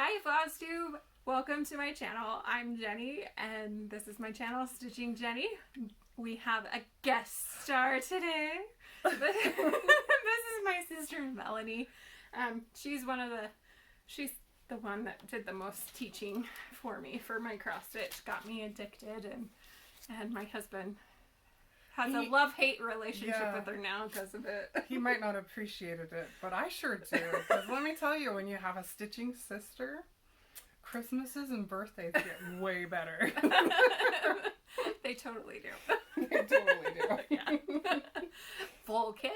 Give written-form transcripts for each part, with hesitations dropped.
Hi Flosstube! Welcome to my channel. I'm Jenny and this is my channel, Stitching Jennie. We have a guest star today. This is my sister Melanie. She's the one that did the most teaching for me for my cross stitch, got me addicted, and my husband has a love-hate relationship with her now because of it. He might not have appreciated it, but I sure do. Because let me tell you, when you have a stitching sister, Christmases and birthdays get way better. They totally do. They totally do. Yeah. Full kids,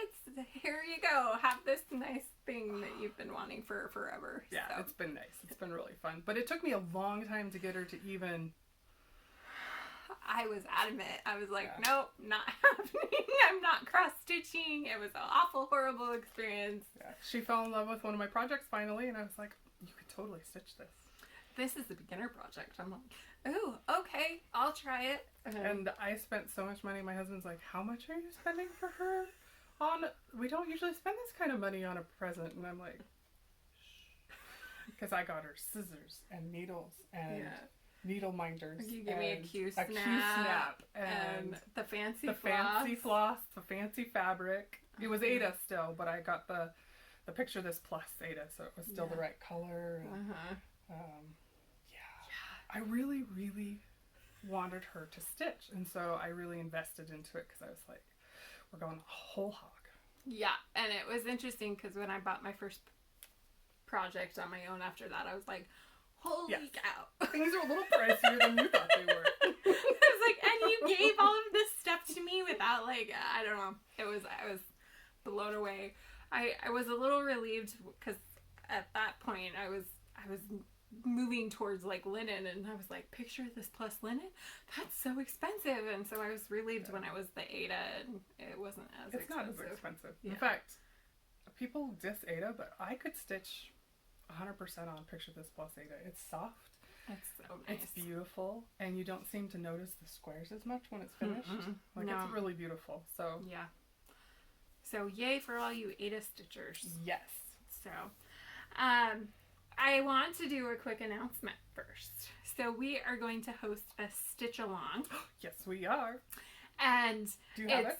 here you go. Have this nice thing that you've been wanting for forever. Yeah, so. It's been nice. It's been really fun. But it took me a long time to get her to even... I was adamant. I was like, nope, not happening. I'm not cross-stitching. It was an awful, horrible experience. Yeah. She fell in love with one of my projects finally, and I was like, you could totally stitch this. This is the beginner project. I'm like, ooh, okay, I'll try it. And I spent so much money. My husband's like, how much are you spending for her? We don't usually spend this kind of money on a present. And I'm like, shh. Because I got her scissors and needles and needle minders. You give me a Q snap and the fancy floss, the fancy fabric. It was Ada still, but I got the picture this plus Ada, so it was still the right color. And, I really, really wanted her to stitch, and so I really invested into it because I was like, we're going whole hog. Yeah, and it was interesting because when I bought my first project on my own after that, I was like, holy cow. Things are a little pricier than you thought they were. I was like, and you gave all of this stuff to me without, like, I don't know. I was blown away. I was a little relieved because at that point I was moving towards like linen, and I was like, picture this plus linen? That's so expensive. And so I was relieved when I was the Ada and it wasn't as expensive. It's not as expensive. Yeah. In fact, people diss Ada, but I could stitch 100% on Picture This Plus Ada. It's soft. It's so nice. It's beautiful, and you don't seem to notice the squares as much when it's finished. It's really beautiful. So yeah. So yay for all you Ada stitchers. Yes. So, I want to do a quick announcement first. So we are going to host a stitch along. Yes, we are. And do you have it?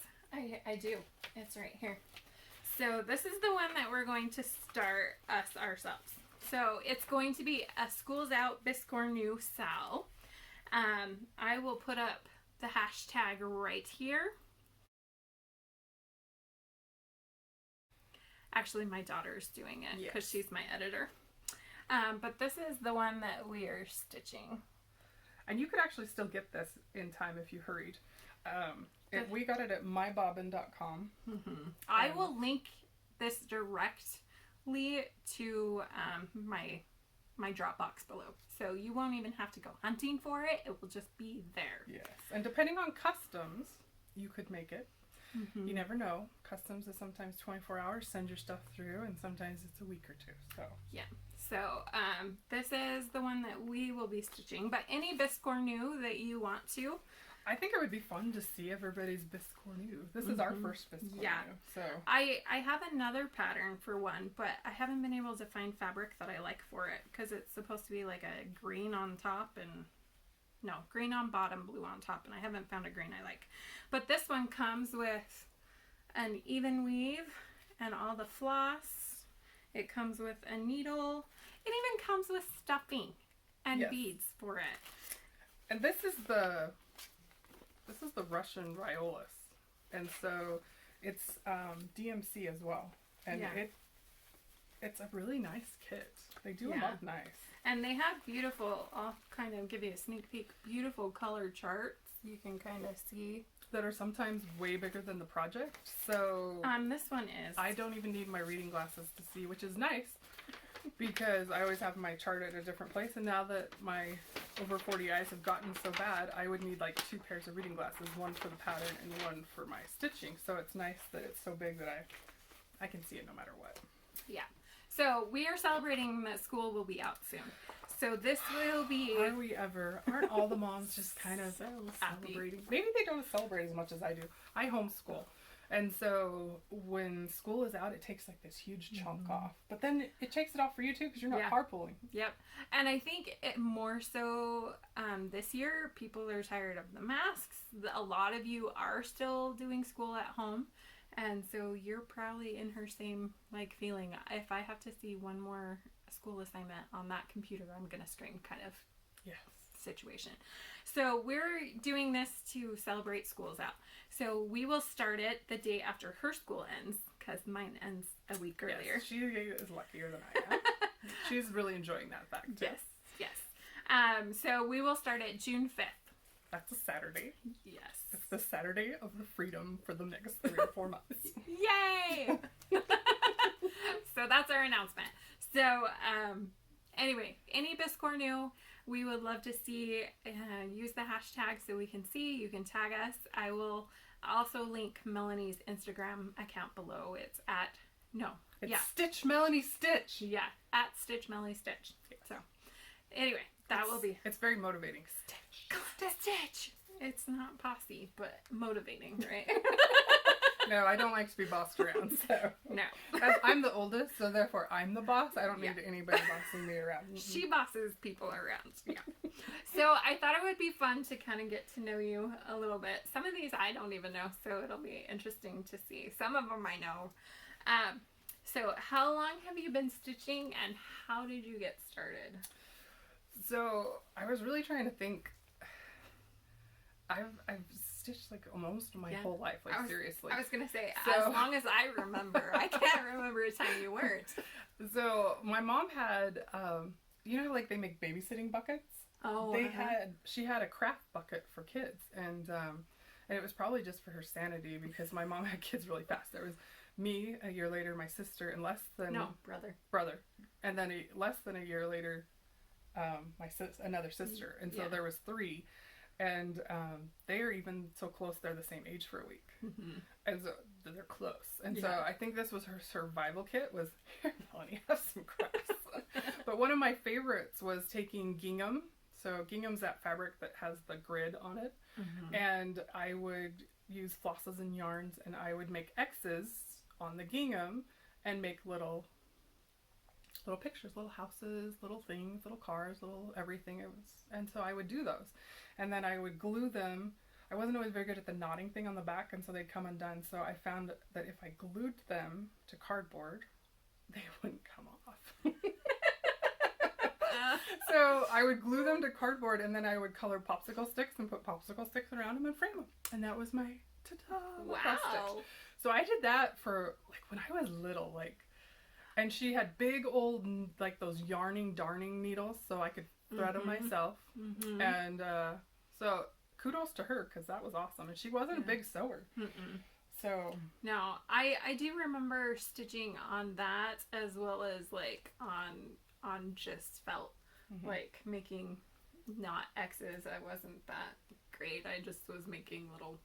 I do. It's right here. So this is the one that we're going to start us ourselves. So it's going to be a Schools Out Biscornu Sal. I will put up the hashtag right here. Actually, my daughter's doing it because she's my editor. But this is the one that we are stitching. And you could actually still get this in time if you hurried. We got it at mybobbin.com. I will link this directly to my Dropbox below. So you won't even have to go hunting for it. It will just be there. Yes. And depending on customs, you could make it. You never know. Customs is sometimes 24 hours, send your stuff through, and sometimes it's a week or two. So yeah. So this is the one that we will be stitching, but any Biscornu that you want to. I think it would be fun to see everybody's Biscornu. This is our first Biscornu. Yeah. So I have another pattern for one, but I haven't been able to find fabric that I like for it because it's supposed to be like a green on top and green on bottom, blue on top, and I haven't found a green I like. But this one comes with an even weave and all the floss. It comes with a needle. It even comes with stuffing and beads for it. And this is the Russian Riolis, and so it's DMC as well, and it's a really nice kit. They do them up nice, and they have beautiful. I'll kind of give you a sneak peek. Beautiful color charts. You can kind of see that are sometimes way bigger than the project. So this one is. I don't even need my reading glasses to see, which is nice. Because I always have my chart at a different place, and now that my over 40 eyes have gotten so bad, I would need like 2 pairs of reading glasses, one for the pattern and one for my stitching. So it's nice that it's so big that I can see it no matter what. Yeah. So we are celebrating that school will be out soon. So this will be... Are we ever? Aren't all the moms just kind of so celebrating? Maybe they don't celebrate as much as I do. I homeschool. And so when school is out, it takes like this huge chunk off. But then it takes it off for you too, because you're not carpooling. Yep. And I think it more so this year, people are tired of the masks. A lot of you are still doing school at home. And so you're probably in her same like feeling. If I have to see one more school assignment on that computer, I'm going to strain kind of situation. So we're doing this to celebrate school's out. So we will start it the day after her school ends, because mine ends a week earlier. Yes, she is luckier than I am. She's really enjoying that fact too. Yes. So we will start it June 5th. That's a Saturday. Yes. It's the Saturday of the freedom for the next 3 or 4 months. Yay! So that's our announcement. So anyway, any Biscornu, we would love to see. Use the hashtag so we can see. You can tag us. I will also link Melanie's Instagram account below. It's Stitch Melanie Stitch. Yeah, at Stitch Melanie Stitch. So anyway, it's very motivating. Stitch. Stitch. It's not bossy, but motivating, right? No, I don't like to be bossed around, so. No. I'm the oldest, so therefore I'm the boss. I don't need anybody bossing me around. She bosses people around. Yeah. So I thought it would be fun to kind of get to know you a little bit. Some of these I don't even know, so it'll be interesting to see. Some of them I know. So how long have you been stitching, and how did you get started? So I was really trying to think. I've stitched like almost my whole life, seriously. I was gonna say, as long as I remember. I can't remember a time you weren't. So my mom had, you know, like they make babysitting buckets. Oh. She had a craft bucket for kids, and it was probably just for her sanity, because my mom had kids really fast. There was me a year later, my sister, and brother, and then less than a year later, another sister, and so there was 3. And they are even so close, they're the same age for a week. And so they're close. And so I think this was her survival kit, was, here, Melanie, have some crafts. But one of my favorites was taking gingham. So gingham's that fabric that has the grid on it. And I would use flosses and yarns, and I would make X's on the gingham and make little pictures, little houses, little things, little cars, little everything. And so I would do those. And then I would glue them. I wasn't always very good at the knotting thing on the back, and so they'd come undone. So I found that if I glued them to cardboard, they wouldn't come off. So I would glue them to cardboard, and then I would color popsicle sticks and put popsicle sticks around them and frame them. And that was my ta-da! Wow. So I did that for like when I was little, like. And she had big old, like those darning needles, so I could thread them myself. And so kudos to her, because that was awesome. And she wasn't a big sewer. So. No, I do remember stitching on that, as well as like on just felt, like making not X's. I wasn't that great. I just was making little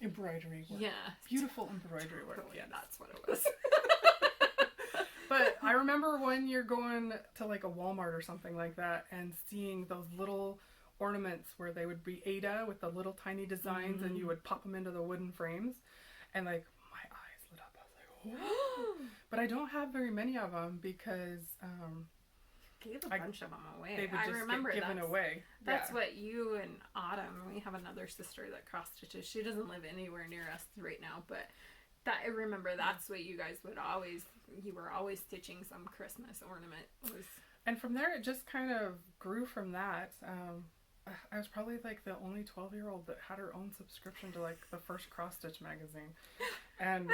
embroidery work. Yeah. Beautiful embroidery work. Yeah, that's what it was. But I remember when you're going to like a Walmart or something like that and seeing those little ornaments where they would be Ada with the little tiny designs, and you would pop them into the wooden frames, and like my eyes lit up. I was like, oh. But I don't have very many of them, because gave a bunch of them away. They would just get given away. That's what you and Autumn, we have another sister that cross stitches. She doesn't live anywhere near us right now, but that I remember that's what you guys would you were always stitching some Christmas ornament. And from there it just kind of grew from that. I was probably like the only 12-year-old that had her own subscription to like the first cross stitch magazine. And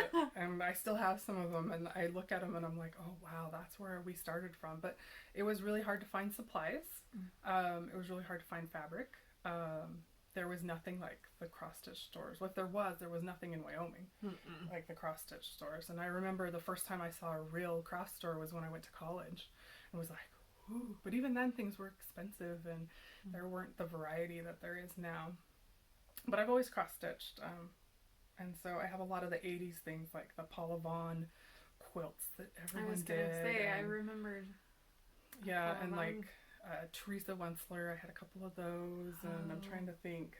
I still have some of them, and I look at them and I'm like, oh wow, that's where we started from. But it was really hard to find supplies. It was really hard to find fabric. There was nothing like the cross stitch stores. If there was nothing in Wyoming like the cross stitch stores. And I remember the first time I saw a real cross store was when I went to college, and was like, ooh. But even then things were expensive, and there weren't the variety that there is now. But I've always cross stitched, and so I have a lot of the 80s things, like the Paula Vaughn quilts that everyone did. I was gonna say, I remembered. Yeah, and like Teresa Wensler, I had a couple of those, and I'm trying to think.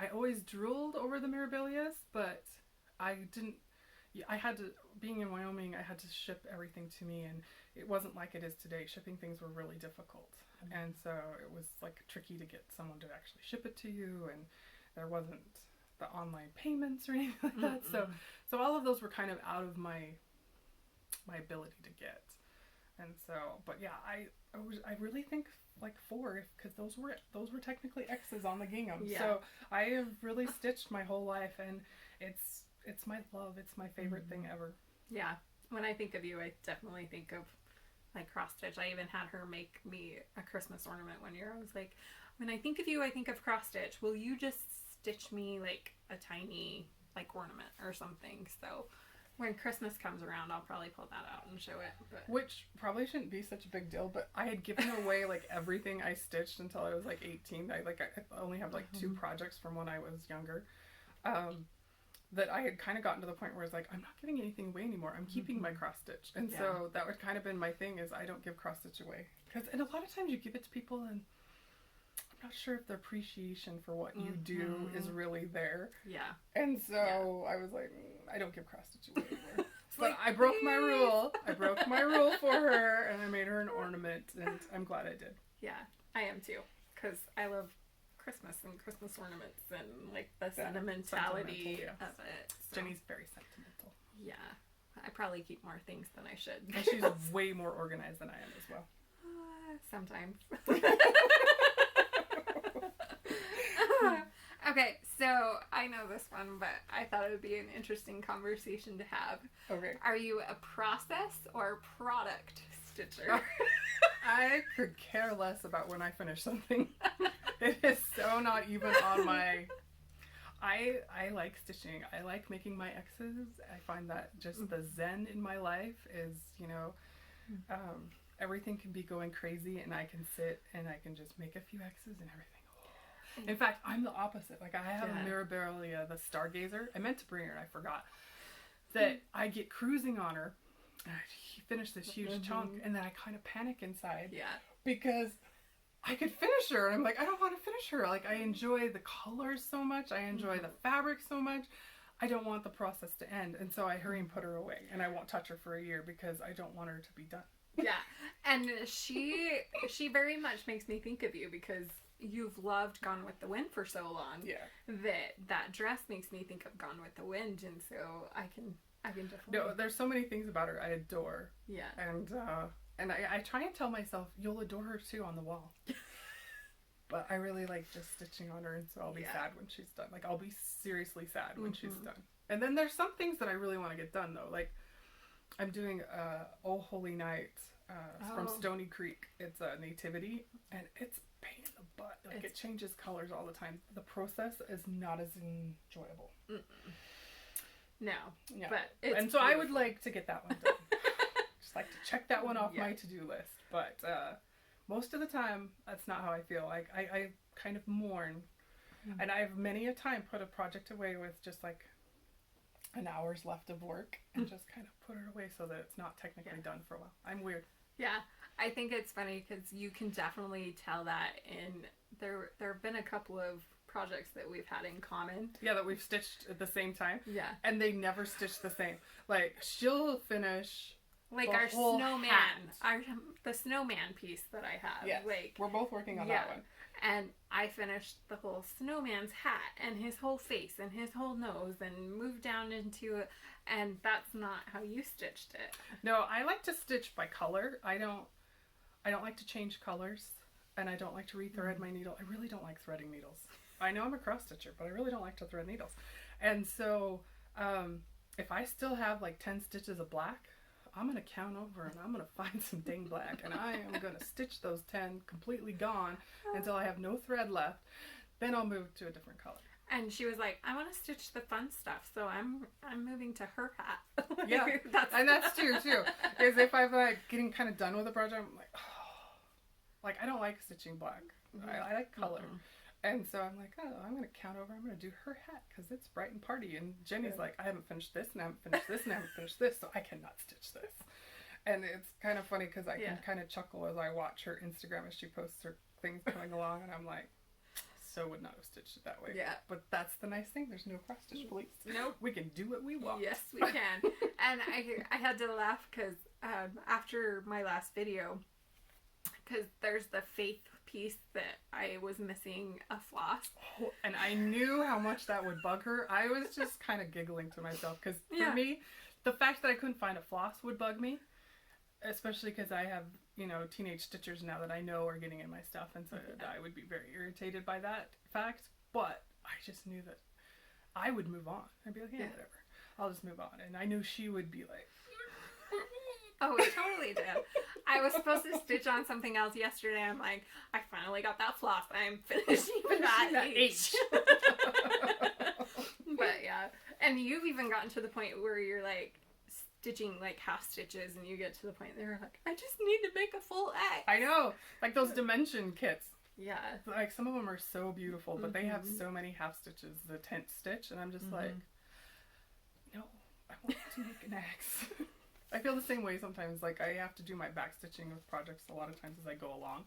I always drooled over the Mirabilias, but I didn't, I had to, being in Wyoming, I had to ship everything to me, and it wasn't like it is today. Shipping things were really difficult. And so it was like tricky to get someone to actually ship it to you, and there wasn't the online payments or anything like that. So all of those were kind of out of my ability to get. And so, but yeah, I really think like 4, because those were technically X's on the gingham. Yeah. So I have really stitched my whole life, and it's my love. It's my favorite thing ever. Yeah. When I think of you, I definitely think of like cross stitch. I even had her make me a Christmas ornament one year. I was like, when I think of you, I think of cross stitch. Will you just stitch me like a tiny like ornament or something? So when Christmas comes around, I'll probably pull that out and show it. But which probably shouldn't be such a big deal, but I had given away like everything I stitched until I was like 18. I only have like 2 projects from when I was younger. That I had kind of gotten to the point where it's like, I'm not giving anything away anymore. I'm keeping my cross stitch. And so that would kind of been my thing, is I don't give cross stitch away. And a lot of times you give it to people, and I'm not sure if the appreciation for what you do is really there. Yeah. And so I was like, I don't give cross stitch away anymore. But I broke my rule. I broke my rule for her, and I made her an ornament, and I'm glad I did. Yeah, I am too. Because I love Christmas and Christmas ornaments and like the sentimentality of it. So. Jennie's very sentimental. Yeah. I probably keep more things than I should. And she's way more organized than I am as well. Sometimes. Okay, so I know this one, but I thought it would be an interesting conversation to have. Okay. Are you a process or product stitcher? I could care less about when I finish something. It is so not even on my... I like stitching. I like making my X's. I find that just the zen in my life is, everything can be going crazy, and I can sit and I can just make a few X's and everything. In fact, I'm the opposite. Like, I have a Mirabilia, the Stargazer. I meant to bring her and I forgot. That I get cruising on her, and I finish this huge chunk, and then I kind of panic inside. Yeah. Because I could finish her, and I'm like, I don't want to finish her. Like, I enjoy the colors so much. I enjoy the fabric so much. I don't want the process to end. And so I hurry and put her away, and I won't touch her for a year because I don't want her to be done. Yeah. And she very much makes me think of you, because you've loved Gone with the Wind for so long. Yeah. That dress makes me think of Gone with the Wind, and so I can definitely... No, there's so many things about her I adore. Yeah. And I try and tell myself, you'll adore her too on the wall. But I really like just stitching on her, and so I'll be sad when she's done. Like, I'll be seriously sad when she's done. And then there's some things that I really want to get done, though. Like, I'm doing Oh Holy Night from Stony Creek. It's a nativity, and it's a pain in the butt. Like, it changes colors all the time. The process is not as enjoyable. No. Yeah. But it's and so beautiful. I would like to get that one done. Just like to check that one off my to-do list. But most of the time, that's not how I feel. Like, I kind of mourn. And I've many a time put a project away with just like an hour's left of work and just kind of put it away so that it's not technically done for a while. I'm weird. Yeah, I think it's funny because you can definitely tell that there have been a couple of projects that we've had in common. Yeah, that we've stitched at the same time. Yeah. And they never stitch the same. Like, she'll finish like our snowman, the snowman piece that I have. Yeah, like, we're both working on that one. And I finished the whole snowman's hat and his whole face and his whole nose and moved down into it. And that's not how you stitched it. No, I like to stitch by color. I don't like to change colors, and I don't like to rethread my needle. I really don't like threading needles. I know I'm a cross stitcher, but I really don't like to thread needles. And so if I still have like 10 stitches of black, I'm going to count over and I'm going to find some dang black, and I am going to stitch those 10 completely gone until I have no thread left. Then I'll move to a different color. And she was like, I want to stitch the fun stuff, so I'm moving to her hat. Yeah, that's true too. Is if I'm like getting kind of done with the project, I'm like, oh, like I don't like stitching black. I like color. And so I'm like, oh, I'm going to count over. I'm going to do her hat because it's bright and party. And Jennie's like, I haven't finished this, and I haven't finished this, and I haven't finished this, so I cannot stitch this. And it's kind of funny because I can kind of chuckle as I watch her Instagram as she posts her things coming along, and I'm like, so would not have stitched it that way. Yeah. But that's the nice thing. There's no cross stitch police. Nope. We can do what we want. Yes, we can. And I had to laugh because after my last video, because there's the faith piece that I was missing a floss. Oh, and I knew how much that would bug her. I was just kind of giggling to myself because for me, the fact that I couldn't find a floss would bug me. Especially because I have, you know, teenage stitchers now that I know are getting in my stuff, and so I would be very irritated by that fact. But I just knew that I would move on. I'd be like, yeah, whatever. I'll just move on. And I knew she would be like... Oh, we totally did. I was supposed to stitch on something else yesterday. I'm like, I finally got that floss. I'm finishing that H. But yeah. And you've even gotten to the point where you're like... stitching like half stitches and you get to the point that you're like, I just need to make a full X. I know, like those dimension kits. Yeah. Like some of them are so beautiful, but they have so many half stitches, the tent stitch, and I'm just like, no, I want to make an X. I feel the same way sometimes. Like I have to do my back stitching with projects a lot of times as I go along,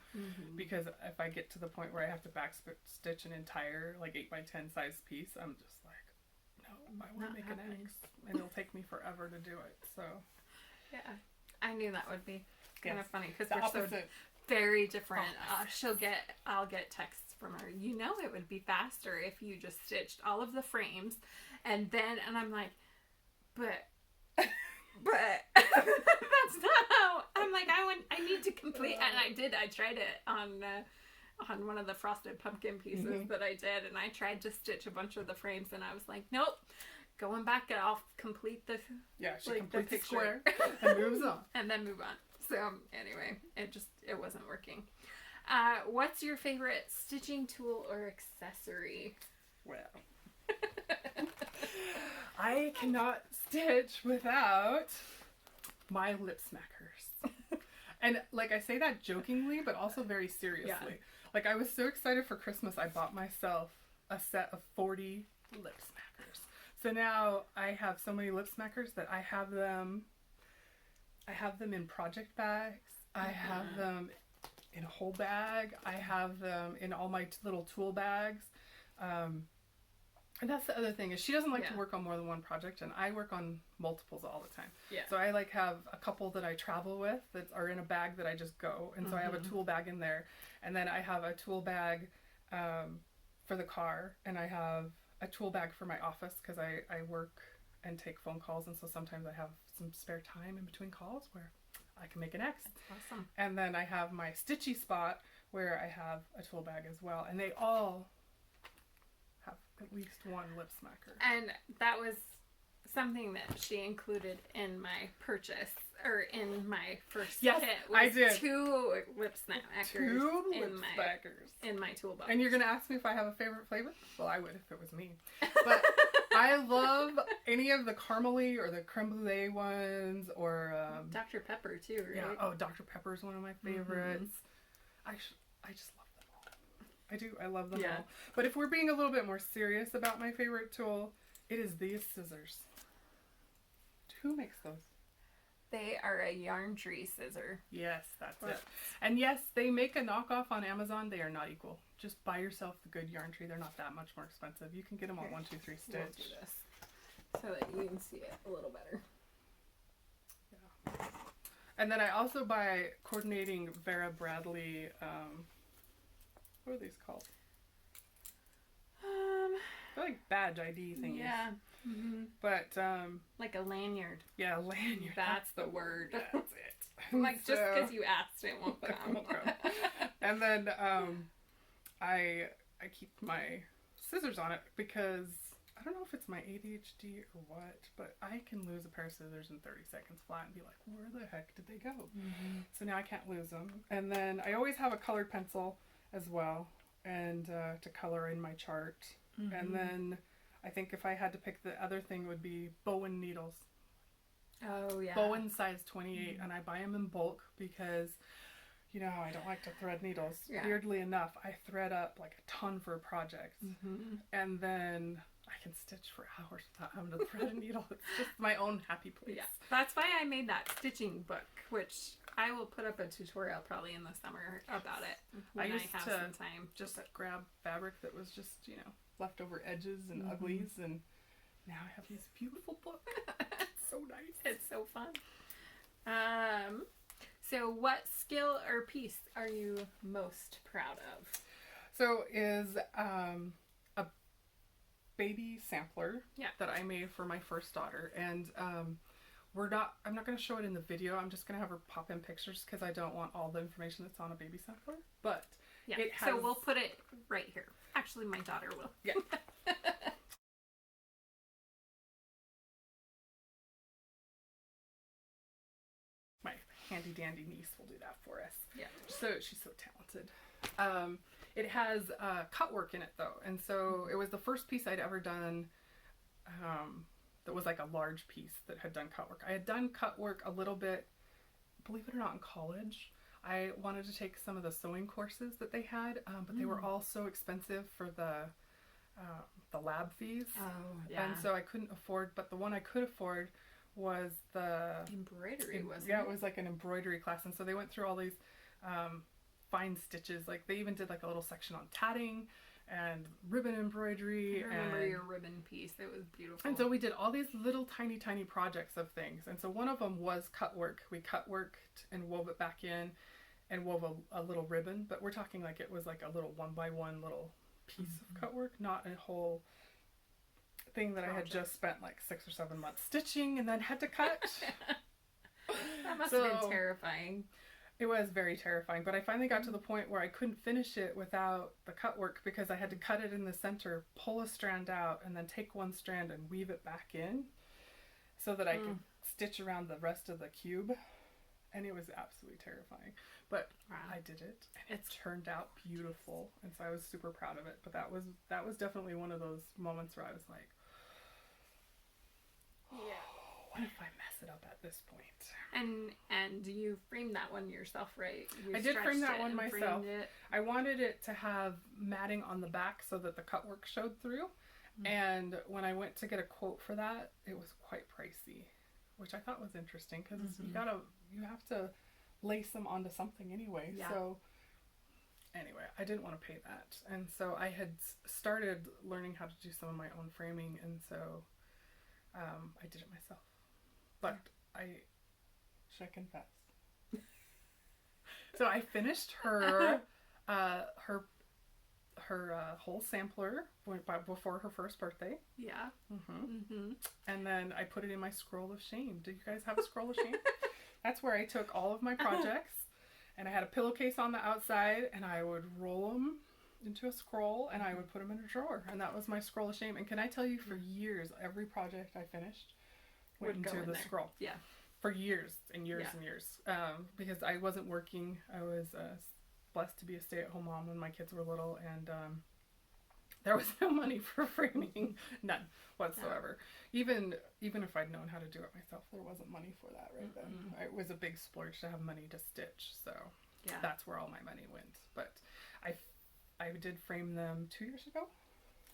because if I get to the point where I have to back stitch an entire like 8x10 size piece, I'm just like, no, I want to make an X, and it'll take me forever to do it. So yeah, I knew that would be kind of funny because we're so very different. I'll get texts from her. You know, it would be faster if you just stitched all of the frames, and I'm like, but that's not how. I'm like, I need to complete, and I did. I tried it on one of the frosted pumpkin pieces that I did, and I tried to stitch a bunch of the frames, and I was like, nope, going back and I'll complete the she like, completes the the square and moves on. And then move on. So anyway, it wasn't working. What's your favorite stitching tool or accessory? Well, I cannot stitch without my lip smackers. And like I say that jokingly, but also very seriously. Yeah. Like I was so excited for Christmas, I bought myself a set of 40 lip smackers. So now I have so many lip smackers that I have them in project bags. I have them in a whole bag. I have them in all my little tool bags. And that's the other thing is she doesn't like to work on more than one project, and I work on multiples all the time. Yeah. So I like have a couple that I travel with that are in a bag that I just go, and so I have a tool bag in there, and then I have a tool bag for the car, and I have a tool bag for my office because I work and take phone calls, and so sometimes I have some spare time in between calls where I can make an X. That's awesome. And then I have my stitchy spot where I have a tool bag as well, and they all have at least one lip smacker. And that was something that she included in my purchase, or in my first kit. Was I did. 2 lip smackers. 2 lip smackers. In my toolbox. And you're going to ask me if I have a favorite flavor? Well, I would if it was me. But I love any of the caramely or the creme brulee ones, or... Dr. Pepper too, right? Yeah. Oh, Dr. Pepper is one of my favorites. I just love them all. I do. I love them all. But if we're being a little bit more serious about my favorite tool, it is these scissors. Who makes those? They are a yarn tree scissor. Yes, that's it. And yes, they make a knockoff on Amazon. They are not equal. Just buy yourself the good yarn tree. They're not that much more expensive. You can get them on 1, 2, 3 stitch. We'll do this so that you can see it a little better. Yeah. And then I also buy coordinating Vera Bradley. What are these called? They're like badge ID thingies. Yeah. But like a lanyard. Yeah, a lanyard. That's the word. That's it. Like just because you asked, it won't come. And then I keep my scissors on it because I don't know if it's my ADHD or what, but I can lose a pair of scissors in 30 seconds flat and be like, where the heck did they go? So now I can't lose them. And then I always have a colored pencil as well, and to color in my chart. And then I think if I had to pick, the other thing would be Bowen needles. Oh, yeah. Bowen size 28, and I buy them in bulk because, you know how I don't like to thread needles. Yeah. Weirdly enough, I thread up like a ton for a project, and then I can stitch for hours without having to thread a needle. It's just my own happy place. Yeah. That's why I made that stitching book, which I will put up a tutorial probably in the summer about it when I have some time. Just grab fabric that was just, you know, leftover edges and uglies, and now I have this beautiful book. It's so nice. It's so fun. So what skill or piece are you most proud of? So is a baby sampler that I made for my first daughter, and I'm not going to show it in the video. I'm just going to have her pop in pictures because I don't want all the information that's on a baby sampler. But it has... So we'll put it right here. Actually, my daughter will. Yeah. My handy dandy niece will do that for us. Yeah. So she's so talented. It has cut work in it though, and so it was the first piece I'd ever done that was like a large piece that had done cut work. I had done cut work a little bit, believe it or not, in college. I wanted to take some of the sewing courses that they had, but they were all so expensive for the lab fees. Oh, yeah. And so I couldn't afford, but the one I could afford was the embroidery, wasn't it? Yeah, it was like an embroidery class, and so they went through all these fine stitches. Like they even did like a little section on tatting and ribbon embroidery. I remember your ribbon piece. It was beautiful. And so we did all these little tiny projects of things. And so one of them was cut work. We cut worked and wove it back in and wove a little ribbon. But we're talking like it was like a little 1x1 little piece of cut work, not a whole thing that I had just spent like 6 or 7 months stitching and then had to cut. That must have been terrifying. It was very terrifying, but I finally got to the point where I couldn't finish it without the cut work because I had to cut it in the center, pull a strand out, and then take one strand and weave it back in so that I could stitch around the rest of the cube. And it was absolutely terrifying, but I did it, and it turned out beautiful, and so I was super proud of it. But that was definitely one of those moments where I was like, what if I mess it up at this point? And you framed that one yourself, right? I did frame that one myself. I wanted it to have matting on the back so that the cut work showed through. And when I went to get a quote for that, it was quite pricey, which I thought was interesting because you have to lace them onto something anyway. Yeah. So anyway, I didn't want to pay that, and so I had started learning how to do some of my own framing, and so I did it myself. But should I confess? So I finished her whole sampler before her first birthday. Yeah. And then I put it in my scroll of shame. Do you guys have a scroll of shame? That's where I took all of my projects, and I had a pillowcase on the outside, and I would roll them into a scroll, and I would put them in a drawer, and that was my scroll of shame. And can I tell you, for years, every project I finished went into the scroll. Yeah. For years and years and years. Because I wasn't working. I was blessed to be a stay-at-home mom when my kids were little, and there was no money for framing. None whatsoever. Even if I'd known how to do it myself, there wasn't money for that right then. It was a big splurge to have money to stitch, so that's where all my money went. But I did frame them 2 years ago.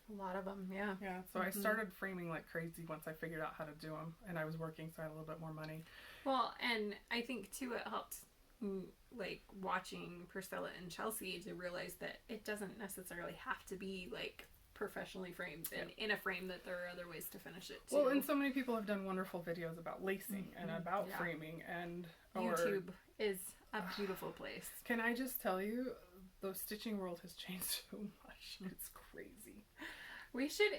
A lot of them, yeah. Yeah, so I started framing like crazy once I figured out how to do them, and I was working, so I had a little bit more money. Well, and I think too it helped, like, watching Priscilla and Chelsea to realize that it doesn't necessarily have to be like professionally framed and in a frame, that there are other ways to finish it too. Well, and so many people have done wonderful videos about lacing and about framing, and YouTube is a beautiful place. Can I just tell you, the stitching world has changed so much. It's crazy. We should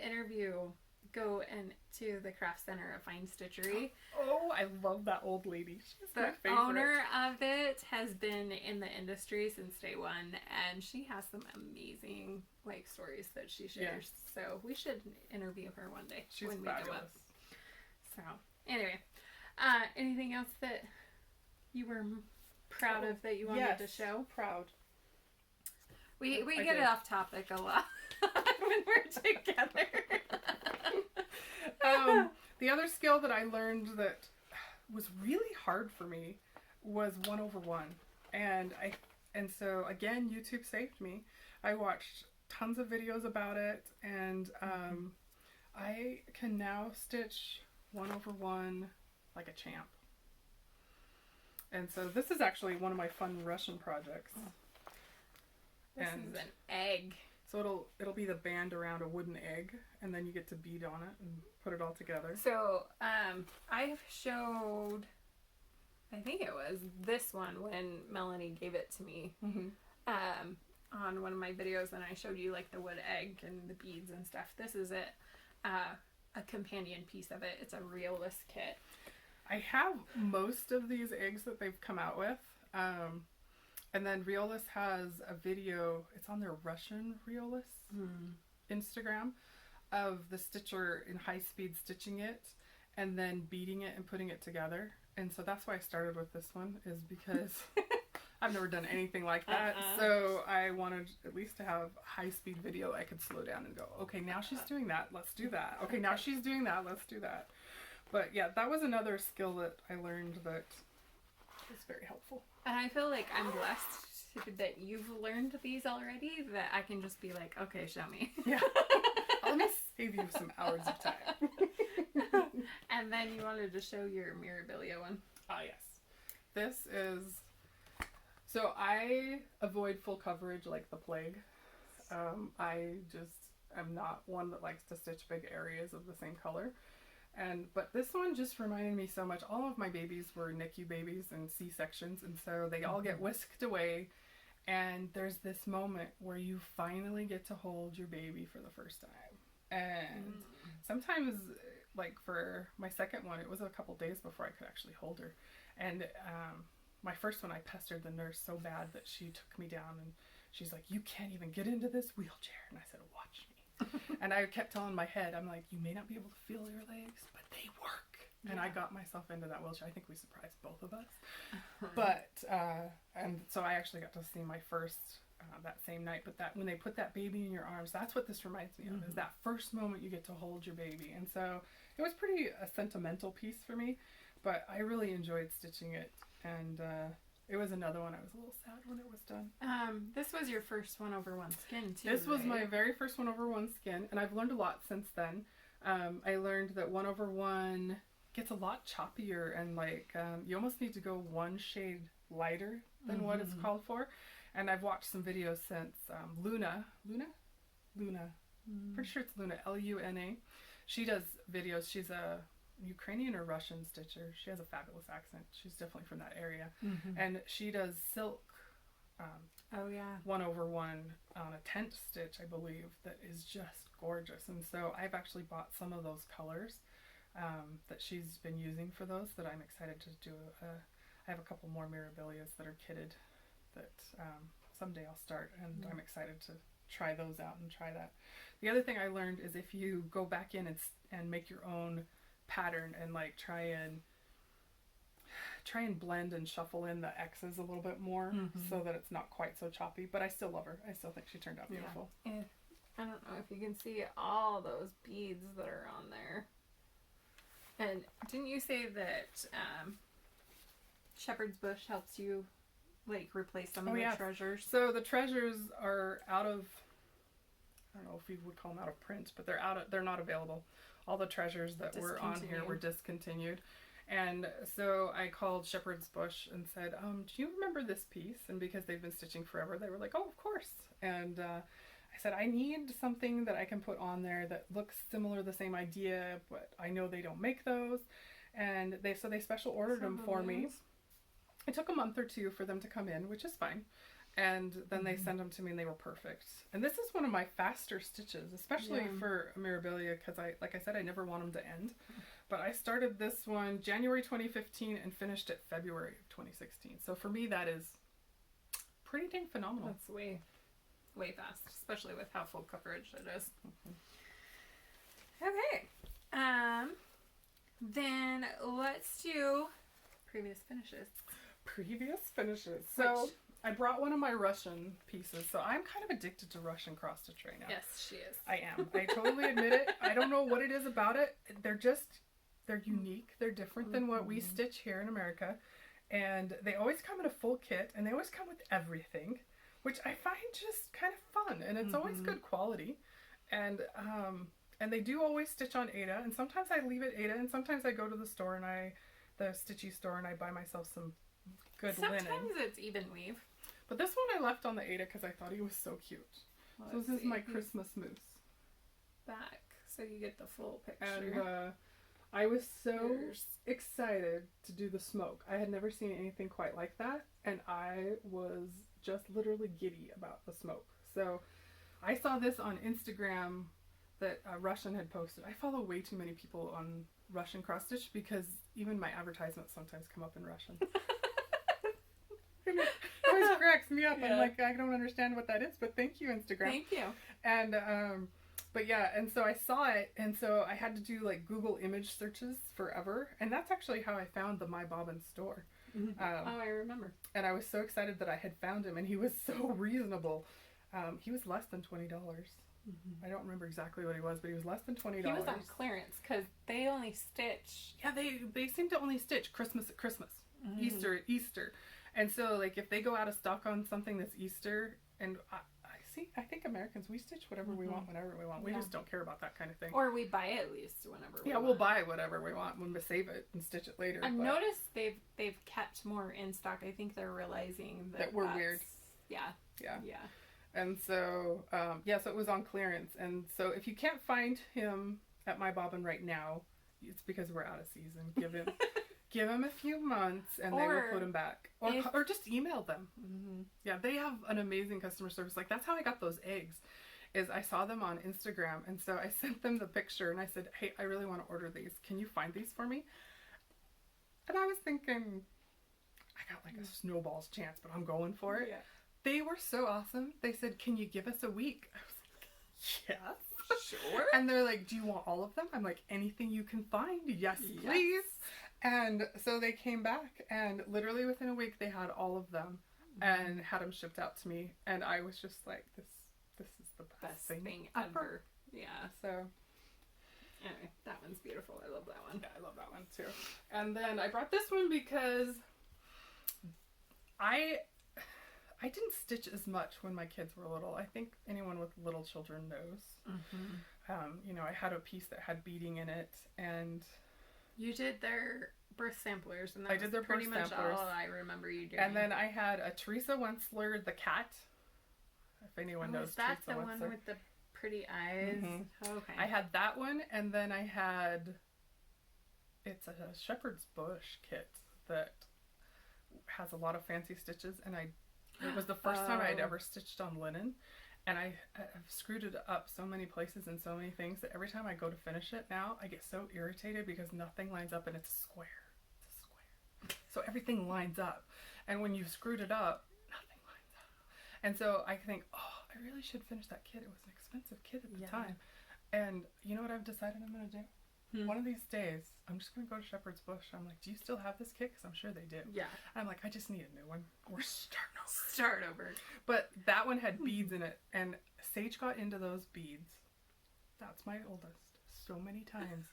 go into the craft center of Fine Stitchery. Oh, I love that old lady. She's my favorite. The owner of it has been in the industry since day one, and she has some amazing like stories that she shares. Yeah. So we should interview her one day. She's when fabulous. We go up. So anyway, anything else that you were proud of that you wanted to show? Proud. We get it off topic a lot when we're together. The other skill that I learned that was really hard for me was 1/1, and so again, YouTube saved me. I watched tons of videos about it, and I can now stitch 1/1 like a champ. And so this is actually one of my fun Russian projects. This is an egg. So it'll be the band around a wooden egg, and then you get to bead on it and put it all together. So I've showed, I think it was this one when Melanie gave it to me, on one of my videos, and I showed you like the wood egg and the beads and stuff. This is it, a companion piece of it. It's a Riolis kit. I have most of these eggs that they've come out with. And then Riolis has a video, it's on their Russian Riolis Instagram, of the stitcher in high speed stitching it and then beading it and putting it together. And so that's why I started with this one, is because I've never done anything like that. So I wanted at least to have high speed video I could slow down and go, okay, now she's doing that, let's do that. Okay, now she's doing that, let's do that. But yeah, that was another skill that I learned that was very helpful. And I feel like I'm blessed that you've learned these already, that I can just be like, okay, show me. Yeah. Let me save you some hours of time. And then you wanted to show your Mirabilia one. Ah, yes. This is... So I avoid full coverage like the plague. I just am not one that likes to stitch big areas of the same color. But this one just reminded me so much. All of my babies were NICU babies and C-sections, and so they all get whisked away, and there's this moment where you finally get to hold your baby for the first time. And sometimes, like for my second one, it was a couple days before I could actually hold her. And my first one, I pestered the nurse so bad that she took me down, and she's like, you can't even get into this wheelchair. And I said, watch me. And I kept telling my head, I'm like, you may not be able to feel your legs, but they work. Yeah. And I got myself into that wheelchair. I think we surprised both of us. But, and so I actually got to see my first that same night. But that when they put that baby in your arms, that's what this reminds me of, is that first moment you get to hold your baby. And so it was pretty a sentimental piece for me, but I really enjoyed stitching it. And it was another one I was a little sad when it was done. This was your first one over one skin too, This was right? my very first one over one skin, and I've learned a lot since then. I learned that 1 over 1 gets a lot choppier, and like you almost need to go one shade lighter than what it's called for. And I've watched some videos since. Luna, pretty sure it's Luna, Luna. She does videos. She's a Ukrainian or Russian stitcher. She has a fabulous accent. She's definitely from that area. And she does silk 1 over 1 on a tent stitch, I believe, that is just gorgeous. And so I've actually bought some of those colors that she's been using for those, that I'm excited to do. I have a couple more Mirabilias that are kitted that someday I'll start, and I'm excited to try those out and try that. The other thing I learned is if you go back in and make your own pattern and like try and blend and shuffle in the X's a little bit more so that it's not quite so choppy, but I still love her. I still think she turned out beautiful. Yeah. I don't know if you can see all those beads that are on there. And didn't you say that Shepherd's Bush helps you like replace some of the treasures? So the treasures are out of, I don't know if you would call them out of print, but they're not available. All the treasures that were on here were discontinued. And so I called Shepherd's Bush and said, do you remember this piece? And because they've been stitching forever, they were like, oh, of course. And I said, I need something that I can put on there that looks similar, the same idea, but I know they don't make those. And they special ordered them for me. It took a month or two for them to come in, which is fine. And then they sent them to me, and they were perfect. And this is one of my faster stitches, especially for Mirabilia, because like I said, I never want them to end. But I started this one January 2015 and finished it February of 2016. So for me, that is pretty dang phenomenal. That's way fast, especially with how full coverage it is. Okay. Then let's do previous finishes. So I brought one of my Russian pieces. So I'm kind of addicted to Russian cross stitch right now. Yes, she is. I am. I totally admit it. I don't know what it is about it. They're unique. They're different than what we stitch here in America. And they always come in a full kit, and they always come with everything, which I find just kind of fun. And it's always good quality. And they do always stitch on Ada. And sometimes I leave it Ada, and sometimes I go to the store, the Stitchy store, and I buy myself some good Sometimes linen. it's even weave. But this one I left on the Ada because I thought he was so cute. So this is my Christmas moose. Back, so you get the full picture. And I was so excited to do the smoke. I had never seen anything quite like that, and I was just literally giddy about the smoke. So I saw this on Instagram that Russian had posted. I follow way too many people on Russian cross stitch because even my advertisements sometimes come up in Russian. It always cracks me up. Yeah. I'm like, I don't understand what that is, but thank you, Instagram. Thank you. And but yeah, and so I saw it, and so I had to do like Google image searches forever, and that's actually how I found the My Bobbin store. Mm-hmm. I remember. And I was so excited that I had found him, and he was so reasonable. He was less than $20. Mm-hmm. I don't remember exactly what he was, but he was less than $20. He was on clearance because they only stitch. Yeah, they seem to only stitch Christmas at Christmas, mm-hmm. Easter at Easter, and so like if they go out of stock on something that's Easter, and I think Americans, we stitch whatever we want whenever we want. We just don't care about that kind of thing. Or we buy it at least whenever we want. We'll buy whatever we want when we save it and stitch it later. I've noticed they've kept more in stock. I think they're realizing that we're weird. Yeah. And so, so it was on clearance. And so if you can't find him at My Bobbin right now, it's because we're out of season. Give him a few months and they will put him back. Or just email them. Mm-hmm. Yeah, they have an amazing customer service. Like, that's how I got those eggs, is I saw them on Instagram. And so I sent them the picture and I said, hey, I really want to order these. Can you find these for me? And I was thinking, I got like a snowball's chance, but I'm going for it. Yeah. They were so awesome. They said, can you give us a week? I was like, yes. Sure. And they're like, do you want all of them? I'm like, anything you can find. Yes, please. And so they came back, and literally within a week they had all of them and had them shipped out to me. And I was just like, this is the best thing ever. Yeah. So anyway, that one's beautiful. I love that one. Yeah, I love that one too. And then I brought this one because I didn't stitch as much when my kids were little. I think anyone with little children knows. Mm-hmm. I had a piece that had beading in it, and you did their birth samplers, and I did their pretty birth much samplers. all I remember you doing. And then I had a Teresa Wentzler, the cat. If anyone knows, is that Teresa the Wentzler. one with the pretty eyes? Mm-hmm. Oh, okay. I had that one, and then I had, it's a shepherd's bush kit that has a lot of fancy stitches, and it was the first time I had ever stitched on linen, and I've screwed it up so many places and so many things that every time I go to finish it now, I get so irritated because nothing lines up, and it's a square. It's a square. So everything lines up, and when you've screwed it up, nothing lines up. And so I think, oh, I really should finish that kit. It was an expensive kit at the time. And you know what I've decided I'm going to do? One of these days, I'm just going to go to Shepherd's Bush. I'm like, do you still have this kit? Because I'm sure they do. Yeah. I'm like, I just need a new one. We're starting over. Start over. But that one had beads in it, and Sage got into those beads. That's my oldest. So many times.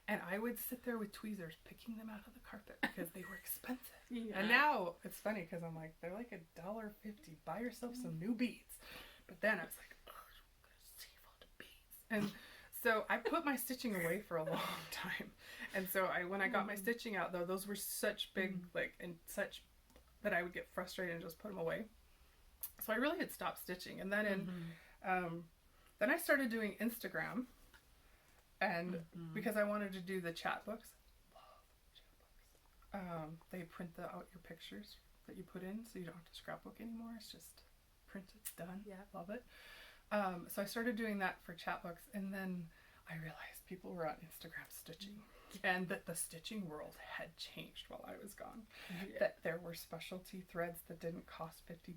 And I would sit there with tweezers picking them out of the carpet because they were expensive. Yeah. And now it's funny because I'm like, they're like $1.50. Buy yourself some new beads. But then I was like, oh, I'm going to save all the beads. And so I put my stitching away for a long time. And so when I got my stitching out, though, those were such big, and such that I would get frustrated and just put them away. So I really had stopped stitching. And then then I started doing Instagram. And because I wanted to do the chat books, they print out your pictures that you put in, so you don't have to scrapbook anymore. It's just printed, done. Yeah, love it. So I started doing that for chat books, and then I realized people were on Instagram stitching, and that the stitching world had changed while I was gone. Yeah. That there were specialty threads that didn't cost $50.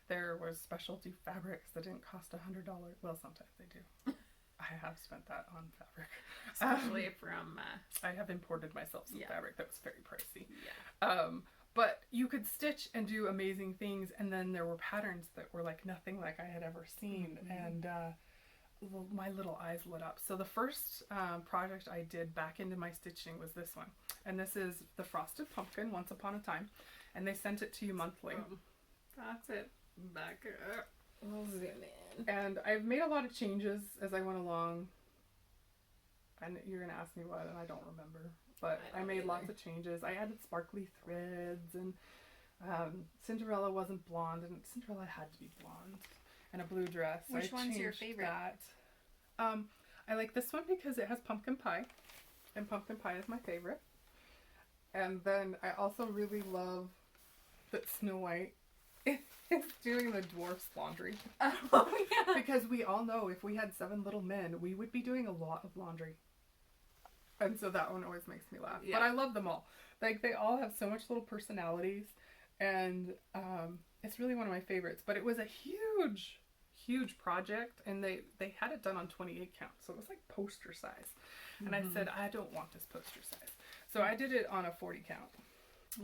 There was specialty fabrics that didn't cost $100. Well, sometimes they do. I have spent that on fabric. Especially from... I have imported myself some fabric that was very pricey. Yeah. But you could stitch and do amazing things, and then there were patterns that were like nothing like I had ever seen, and my little eyes lit up. So the first project I did back into my stitching was this one. And this is the Frosted Pumpkin, Once Upon a Time. And they sent it to you monthly. That's it. Back up. We'll zoom in. And I've made a lot of changes as I went along. And you're going to ask me what, and I don't remember. But I made lots of changes. I added sparkly threads, and Cinderella wasn't blonde, and Cinderella had to be blonde, and a blue dress. So Which one's your favorite? I like this one because it has pumpkin pie, and pumpkin pie is my favorite. And then I also really love that Snow White is doing the dwarf's laundry. Oh, yeah. Because we all know if we had 7 little men, we would be doing a lot of laundry. And so that one always makes me laugh. Yeah. But I love them all. Like, they all have so much little personalities. And it's really one of my favorites. But it was a huge project. And they had it done on 28 count. So it was like poster size. And I said, I don't want this poster size. So I did it on a 40 count.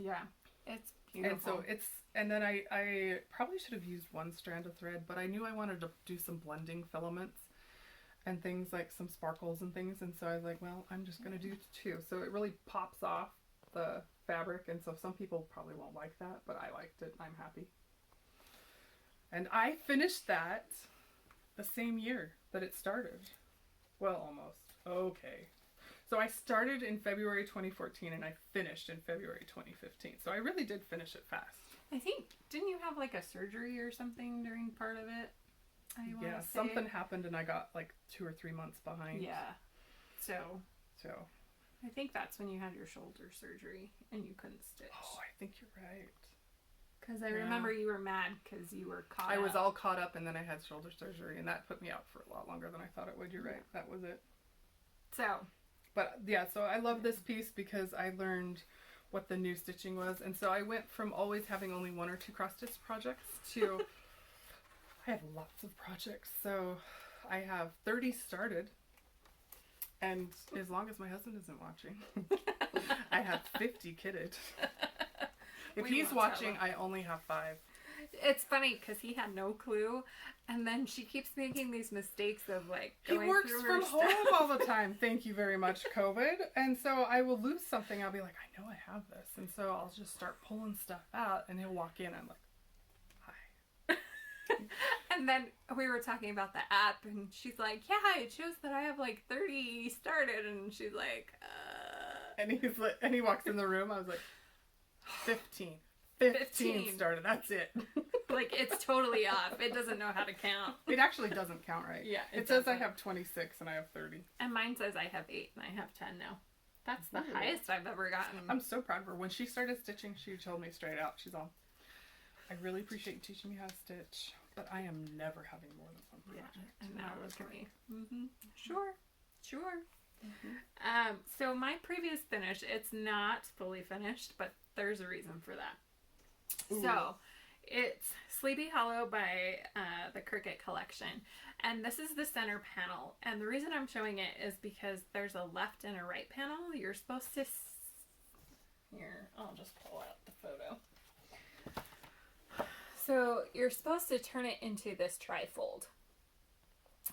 Yeah. It's beautiful. And then I probably should have used 1 strand of thread, but I knew I wanted to do some blending filaments and things like some sparkles and things. And so I was like, well, I'm just going to do 2. So it really pops off the fabric. And so some people probably won't like that, but I liked it. I'm happy. And I finished that the same year that it started. Well, almost. Okay. So I started in February 2014 and I finished in February 2015. So I really did finish it fast. I think, didn't you have like a surgery or something during part of it? Yeah, something happened and I got like 2 or 3 months behind. Yeah. So I think that's when you had your shoulder surgery and you couldn't stitch. Oh, I think you're right. Because I remember you were mad because you were caught up. I was all caught up and then I had shoulder surgery and that put me out for a lot longer than I thought it would. You're right. That was it. But yeah, so I love this piece because I learned what the new stitching was. And so I went from always having only 1 or 2 cross stitch projects to I have lots of projects. So I have 30 started. And as long as my husband isn't watching, I have 50 kitted. If he's watching, I only have 5. It's funny because he had no clue, and then she keeps making these mistakes of like going he works through from her home stuff. all the time. Thank you very much, COVID. And so I will lose something. I'll be like, I know I have this, and so I'll just start pulling stuff out, and he'll walk in. I'm like, hi. And then we were talking about the app, and she's like, yeah, it shows that I have like 30 started, and she's like, And he's like, and he walks in the room. I was like, 15 started. That's it. Like, it's totally off. It doesn't know how to count. It actually doesn't count right. Yeah. It says I have 26 and I have 30. And mine says I have 8 and I have 10 now. That's the highest I've ever gotten. I'm so proud of her. When she started stitching, she told me straight out, she's all, I really appreciate you teaching me how to stitch, but I am never having more than 1 project. Yeah. And now look at me. Sure. So my previous finish, it's not fully finished, but there's a reason for that. Ooh. So it's Sleepy Hollow by the Cricut Collection, and this is the center panel, and the reason I'm showing it is because there's a left and a right panel. You're supposed to here, I'll just pull out the photo. So you're supposed to turn it into this trifold.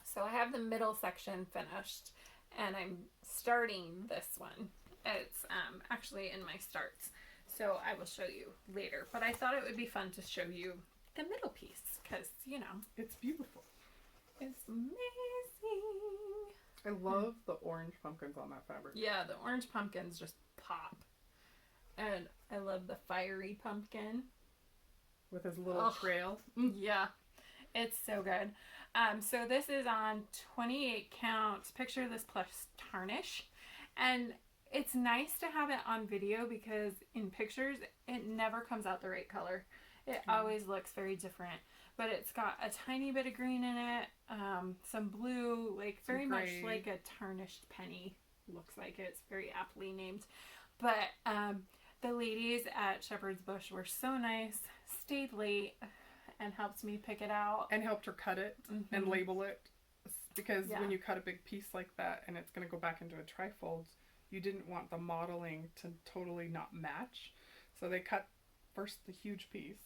So I have the middle section finished, and I'm starting this one. It's actually in my starts, so I will show you later. But I thought it would be fun to show you the middle piece, because, you know. It's beautiful. It's amazing. I love the orange pumpkins on that fabric. Yeah, the orange pumpkins just pop. And I love the fiery pumpkin. With his little trail. Yeah, it's so good. So this is on 28 count. Picture this plus tarnish. And it's nice to have it on video because in pictures, it never comes out the right color. It always looks very different. But it's got a tiny bit of green in it, some blue, like very much like a tarnished penny. Looks like it's very aptly named. But the ladies at Shepherd's Bush were so nice, stayed late, and helped me pick it out. And helped her cut it and label it. Because when you cut a big piece like that and it's going to go back into a trifold, you didn't want the modeling to totally not match. So they cut first the huge piece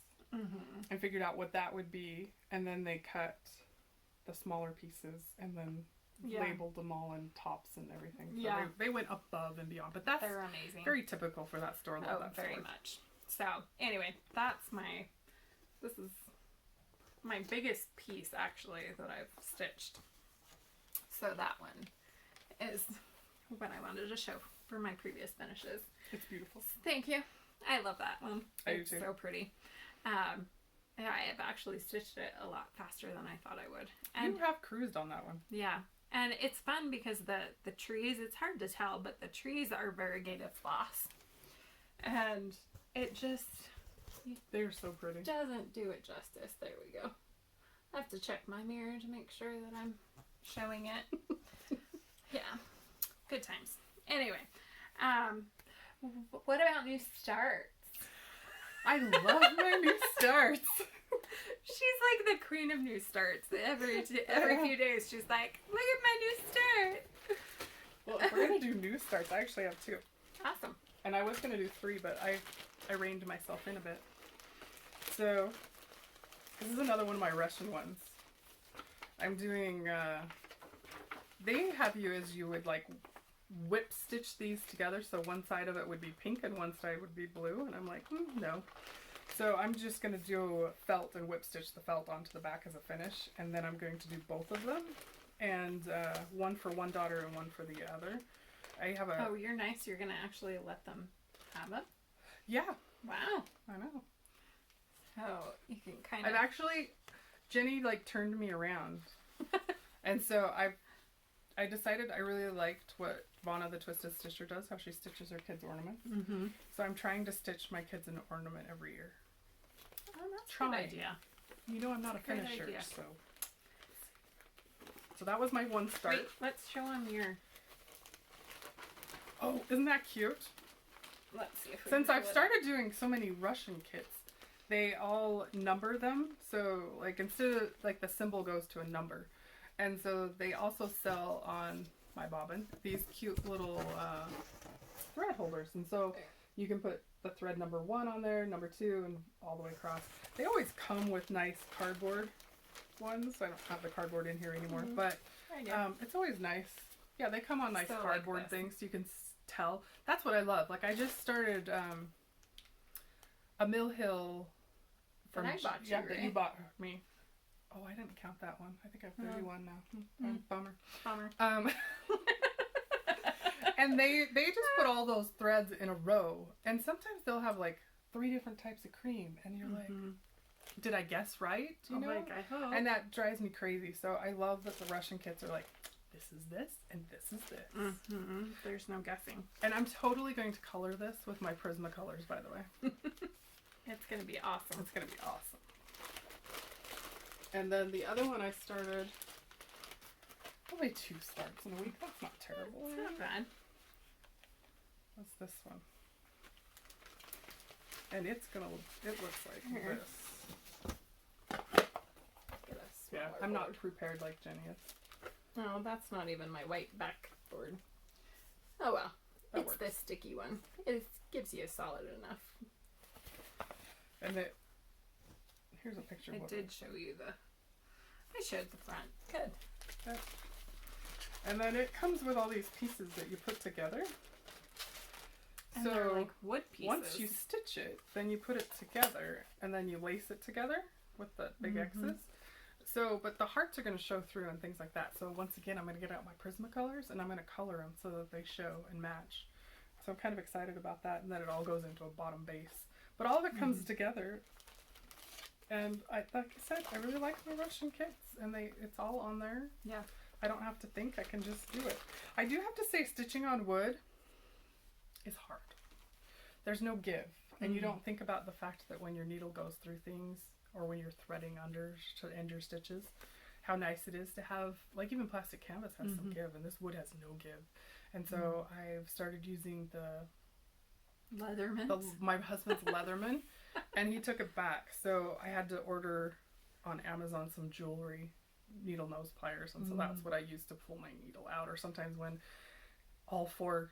and figured out what that would be. And then they cut the smaller pieces and then labeled them all in tops and everything. So they went above and beyond. But they're amazing. Very typical for that store. Very much. So anyway, this is my biggest piece actually that I've stitched. So that one is what I wanted to show for my previous finishes. It's beautiful. Thank you. I love that one. I do It's too. so pretty. Yeah, I have actually stitched it a lot faster than I thought I would. And You have cruised on that one. yeah, and it's fun because the trees, it's hard to tell, but the trees are variegated floss. And it just They're so pretty. doesn't do it justice. There we go. I have to check my mirror to make sure that I'm showing it. Yeah, good times. Anyway, what about new starts? I love my new starts. She's like the queen of new starts. Every few days, she's like, "Look at my new start." Well, if we're gonna do new starts, I actually have 2. Awesome. And I was gonna do 3, but I reined myself in a bit. So this is another one of my Russian ones. I'm doing. They have you as you would like whip stitch these together, so one side of it would be pink and one side would be blue, and I'm like, no. So I'm just gonna do felt and whip stitch the felt onto the back as a finish, and then I'm going to do both of them, and one for one daughter and one for the other. I have a Oh, you're nice. You're gonna actually let them have them. yeah. Wow. I know. So you can kind I've of. actually, Jennie like turned me around, and so I decided I really liked what Vanna the Twisted Stitcher does, how she stitches her kids' ornaments. Mm-hmm. So I'm trying to stitch my kids an ornament every year. Oh, that's a Try. good idea. You know I'm not a That's a good finisher, idea. so that was my one start. Wait, let's show them your. Oh, isn't that cute? Let's see if we Since can I've pull it started doing so many Russian kits, they all number them. So like instead of like the symbol goes to a number. And so they also sell on my bobbin these cute little thread holders. And so you can put the thread number 1 on there, number 2, and all the way across. They always come with nice cardboard ones. I don't have the cardboard in here anymore, but I do. it's always nice. Yeah, they come on nice So like cardboard this. things so you can tell. That's what I love. Like I just started a Mill Hill That I bought you, yeah, that right? you bought me. Oh, I didn't count that one. I think I have 31 now. Bummer. Bummer. And they just put all those threads in a row, and sometimes they'll have like 3 different types of cream, and you're like, did I guess right? You know? Like, I hope. And that drives me crazy. So I love that the Russian kits are like, this is this, and this is this. Mm-hmm. There's no guessing. And I'm totally going to color this with my Prismacolors, by the way. It's gonna be awesome. It's going to be awesome. And then the other one I started, probably 2 starts in a week. That's not terrible. It's not bad. What's this one? And it looks like Here. this. Get a Yeah, smaller I'm not board. prepared like Jennie is. No, that's not even my white backboard. Oh well. That It's works. the sticky one. It gives you a solid enough. And here's a picture of I what did show you I showed the front. Good. Yeah. And then it comes with all these pieces that you put together. And So they're like wood pieces. once you stitch it, then you put it together and then you lace it together with the big X's. So, but the hearts are going to show through and things like that. So once again, I'm going to get out my Prismacolors and I'm going to color them so that they show and match. So I'm kind of excited about that. And then it all goes into a bottom base. But all of it comes together. And like I said, I really like my Russian kits, and it's all on there. Yeah. I don't have to think, I can just do it. I do have to say, stitching on wood is hard. There's no give. And you don't think about the fact that when your needle goes through things, or when you're threading under to end your stitches, how nice it is to have, like even plastic canvas has some give, and this wood has no give. And so I've started using Leatherman. my husband's Leatherman, and he took it back. So I had to order on Amazon some jewelry needle nose pliers, and so that's what I use to pull my needle out. Or sometimes when all 4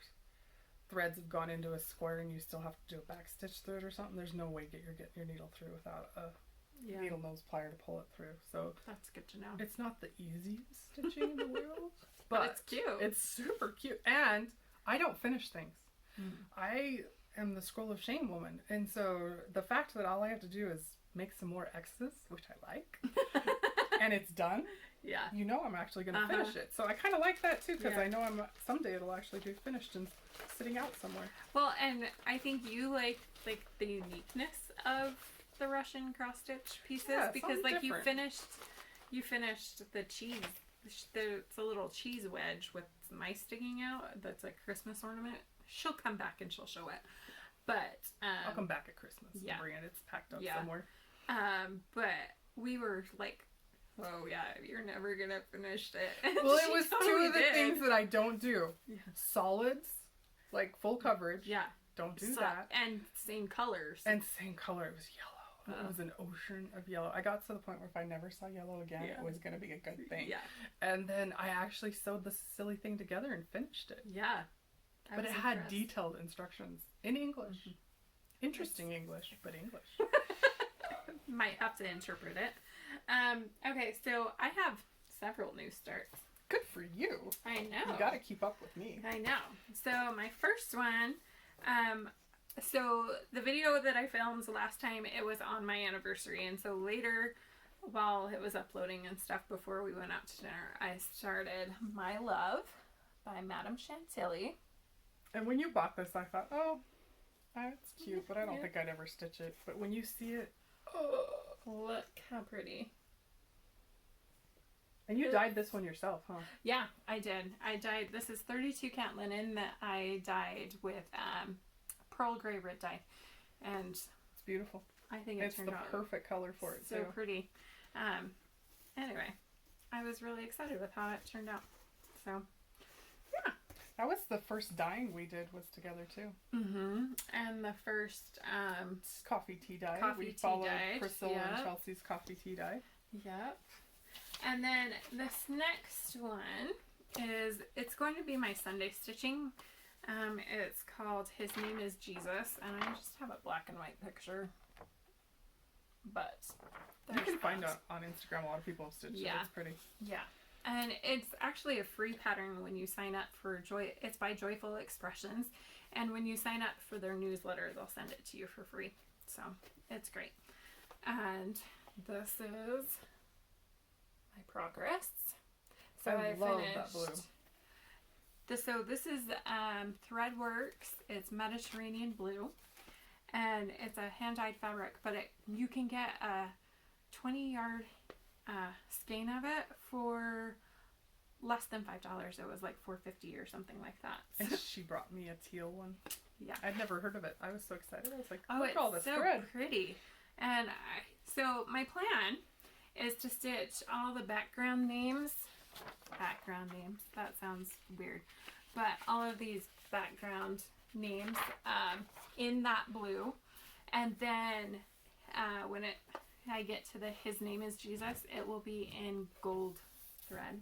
threads have gone into a square and you still have to do a back stitch through it or something, there's no way you're getting your needle through without a needle nose plier to pull it through. So That's good to know. it's not the easiest stitching in the world, But it's cute. It's super cute, and I don't finish things. I am the scroll of shame woman, and so the fact that all I have to do is make some more X's, which I like, and it's done. Yeah. you know I'm actually going to finish it. So I kind of like that too, because I know someday it'll actually be finished and sitting out somewhere. Well, and I think you like the uniqueness of the Russian cross stitch pieces, because like different. you finished the cheese. It's a little cheese wedge with some ice sticking out. That's a Christmas ornament. She'll come back and she'll show it. But I'll come back at Christmas. Yeah. And bring it. It's packed up somewhere. But we were like, oh yeah, you're never gonna finish it. Well, it was two of the things that I don't do. Yeah. Solids, like full coverage. Yeah. Don't do that. And same colors. And same color. It was yellow. It was an ocean of yellow. I got to the point where if I never saw yellow again, it was going to be a good thing. Yeah. And then I actually sewed this silly thing together and finished it. Yeah. But it had detailed instructions in English. Mm-hmm. Interesting English, but English. Might have to interpret it. Okay, so I have several new starts. Good for you. I know. You got to keep up with me. I know. So my first one, so the video that I filmed last time, it was on my anniversary, and so later, while it was uploading and stuff before we went out to dinner, I started My Love by Madame Chantilly. And when you bought this, I thought, oh, it's cute, but I don't think I'd ever stitch it. But when you see it, oh, look how pretty. And you dyed this one yourself, huh? Yeah, I did. I dyed, this is 32 count linen that I dyed with pearl gray red dye. And it's beautiful. I think it turned out. It's the perfect color for it, so too. So pretty. Anyway, I was really excited with how it turned out. So, yeah. That was the first dyeing we did was together, too. Mm-hmm. And the first... coffee tea dye. We followed Priscilla and Chelsea's coffee tea dye. Yep. And then this next one is, it's going to be my Sunday stitching. It's called His Name is Jesus, and I just have a black and white picture. But you can find out on Instagram, a lot of people have stitched it. It's pretty. Yeah. And it's actually a free pattern when you sign up for Joy. It's by Joyful Expressions. And when you sign up for their newsletter, they'll send it to you for free. So it's great. And this is my progress. So I love finished that blue. So this is Threadworks. It's Mediterranean blue. And it's a hand-dyed fabric, but you can get a 20-yard skein of it for less than $5. It was like $4.50 or something like that. And she brought me a teal one. Yeah. I'd never heard of it. I was so excited. I was like, oh, look at all this thread. So pretty. And so my plan is to stitch all the background names. Background names. That sounds weird. But all of these background names in that blue. And then when I get to the His Name is Jesus, it will be in gold thread.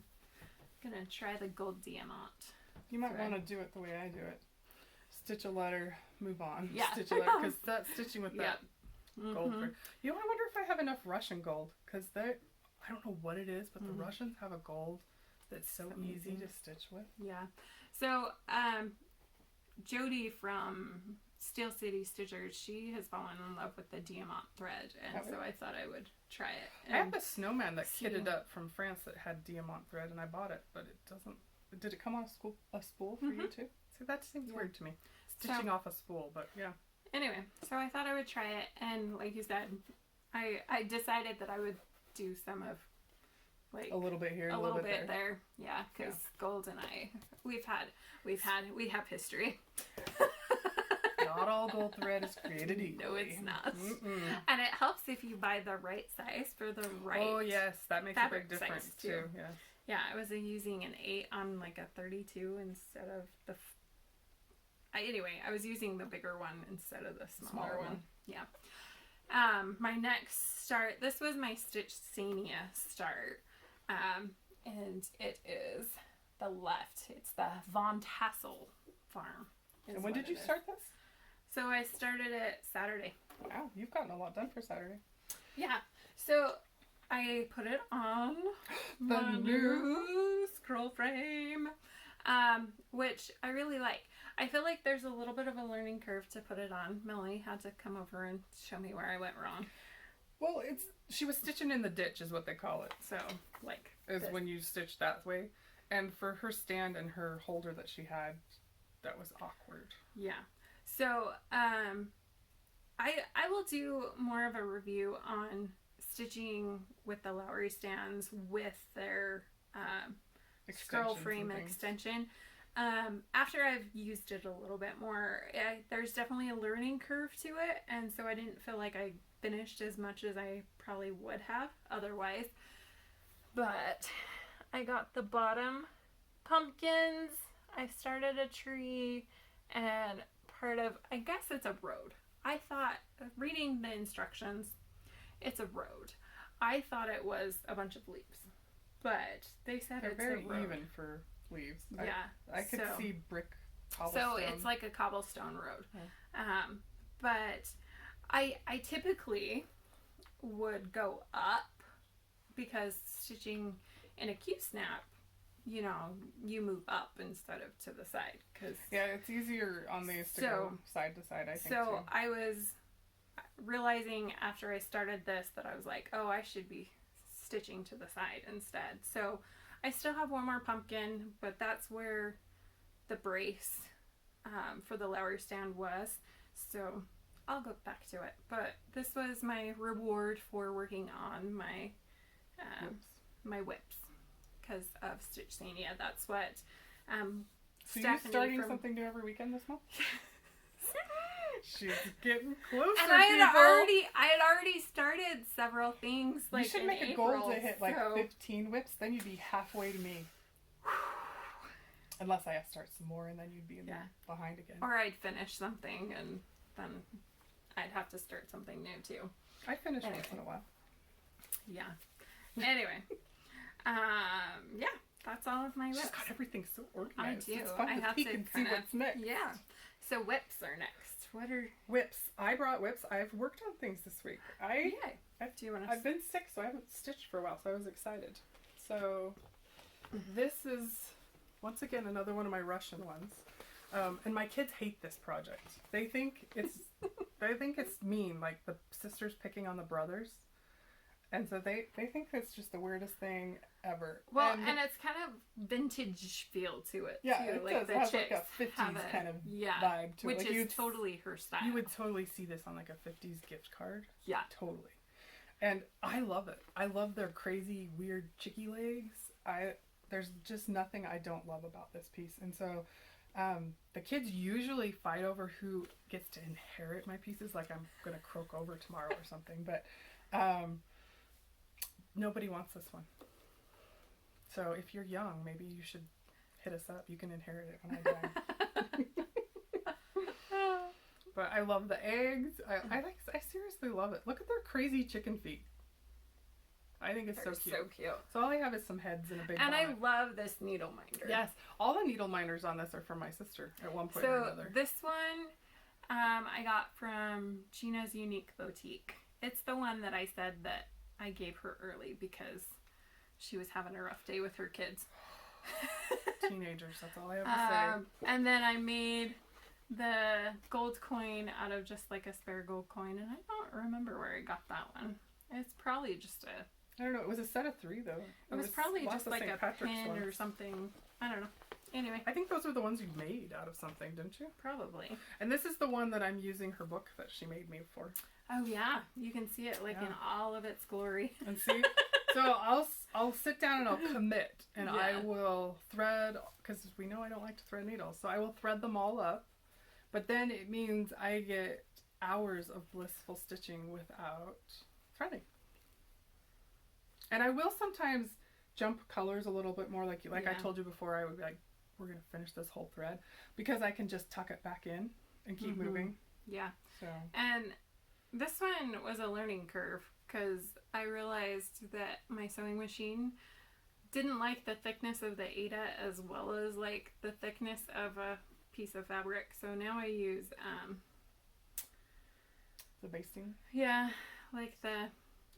I'm going to try the gold diamant. You might want to do it the way I do it. Stitch a letter, move on. Yeah. Stitch a letter, because that stitching with that gold thread. You know, I wonder if I have enough Russian gold, because I don't know what it is, but the Russians have a gold that's so easy to stitch with. Yeah. So, Jody from Steel City Stitchers, she has fallen in love with the diamant thread, and so I thought I would try it. I have a snowman that kitted up from France that had diamant thread, and I bought it, but it doesn't. Did it come on a spool for you too? See, that seems weird to me. Stitching off a spool, but yeah. Anyway, so I thought I would try it, and like you said, I decided that I would do some of like a little bit here, a little bit there. Yeah, because Gold and I, we have history. Not all gold thread is created equally. No, it's not. And it helps if you buy the right size for the right. Oh yes, that makes a big difference too. Yes. Yeah, I was using an 8 on like a 32 instead of the. Anyway, I was using the bigger one instead of the smaller one. Yeah. My next start. This was my Stitchsania start, and it is the left. It's the Von Tassel farm. And when did you start this? So I started it Saturday. Wow, you've gotten a lot done for Saturday. Yeah. So I put it on the new scroll frame, which I really like. I feel like there's a little bit of a learning curve to put it on. Melanie had to come over and show me where I went wrong. Well, she was stitching in the ditch is what they call it. So, like Is this. when you stitch that way. And for her stand and her holder that she had, that was awkward. Yeah. So, I will do more of a review on stitching with the Lowry stands with their scroll frame extension. After I've used it a little bit more, there's definitely a learning curve to it, and so I didn't feel like I finished as much as I probably would have otherwise. But I got the bottom pumpkins, I started a tree, and I guess it's a road. I thought, reading the instructions, it's a road. I thought it was a bunch of leaves, but they said They're it's very a road. even for leaves. Yeah. I could see brick cobblestone. So it's like a cobblestone road. Yeah. But I typically would go up because stitching in a Q-snap, you know, you move up instead of to the side. Yeah, it's easier on these to go side to side, I think, So too. I was realizing after I started this that I was like, oh, I should be stitching to the side instead. So I still have one more pumpkin, but that's where the brace for the Lowry stand was. So I'll go back to it. But this was my reward for working on my my whips because of Stitchmania. That's what So Stephanie you're starting something new every weekend this month? She's getting closer, and I had already started several things. You Like should in make a April, goal to hit like 15 whips, then you'd be halfway to me. Unless I start some more, and then you'd be behind again. Or I'd finish something, and then I'd have to start something new too. I finish once in a while. Yeah. Anyway, yeah, that's all of my whips. She's got everything so organized. I do. It's fun I to have peek to and see what's next. Yeah. So whips are next. What are whips? I brought whips. I've worked on things this week. Do you want to? I've been sick, so I haven't stitched for a while. So I was excited. So this is once again another one of my Russian ones, and my kids hate this project. They think it's mean, like the sisters picking on the brothers. And so they think it's just the weirdest thing ever. Well, and it's kind of vintage feel to it. Yeah, too. it Like does. the It has chicks like a 50s kind of vibe to it. Which Like is totally her style. You would totally see this on like a 50s gift card. Yeah. Totally. And I love it. I love their crazy, weird chicky legs. There's just nothing I don't love about this piece. And so the kids usually fight over who gets to inherit my pieces. Like I'm going to croak over tomorrow or something. But nobody wants this one. So if you're young, maybe you should hit us up. You can inherit it when I die. But I love the eggs. I seriously love it. Look at their crazy chicken feet. I think it's so cute. So cute. So all I have is some heads and a big And bonnet. I love this needle minder. Yes. All the needle minders on this are from my sister at one point or another. So this one I got from Gina's Unique Boutique. It's the one that I said that I gave her early because she was having a rough day with her kids. Teenagers, that's all I have to say. And then I made the gold coin out of just like a spare gold coin, and I don't remember where I got that one. It's probably just I don't know. It was a set of 3 though. It was probably lots just of like St. a Patrick's pin ones. or something. I don't know. Anyway, I think those are the ones you made out of something, didn't you? probably. And this is the one that I'm using her book that she made me for. Oh yeah, you can see it like in all of its glory. And see, so I'll sit down and I'll commit, and I will thread, because we know I don't like to thread needles, so I will thread them all up. But then it means I get hours of blissful stitching without threading. And I will sometimes jump colors a little bit more, like I told you before. I would be like, we're gonna finish this whole thread, because I can just tuck it back in and keep moving. Yeah. So. And this one was a learning curve because I realized that my sewing machine didn't like the thickness of the Ada as well as like the thickness of a piece of fabric. So now I use the basting. Yeah, like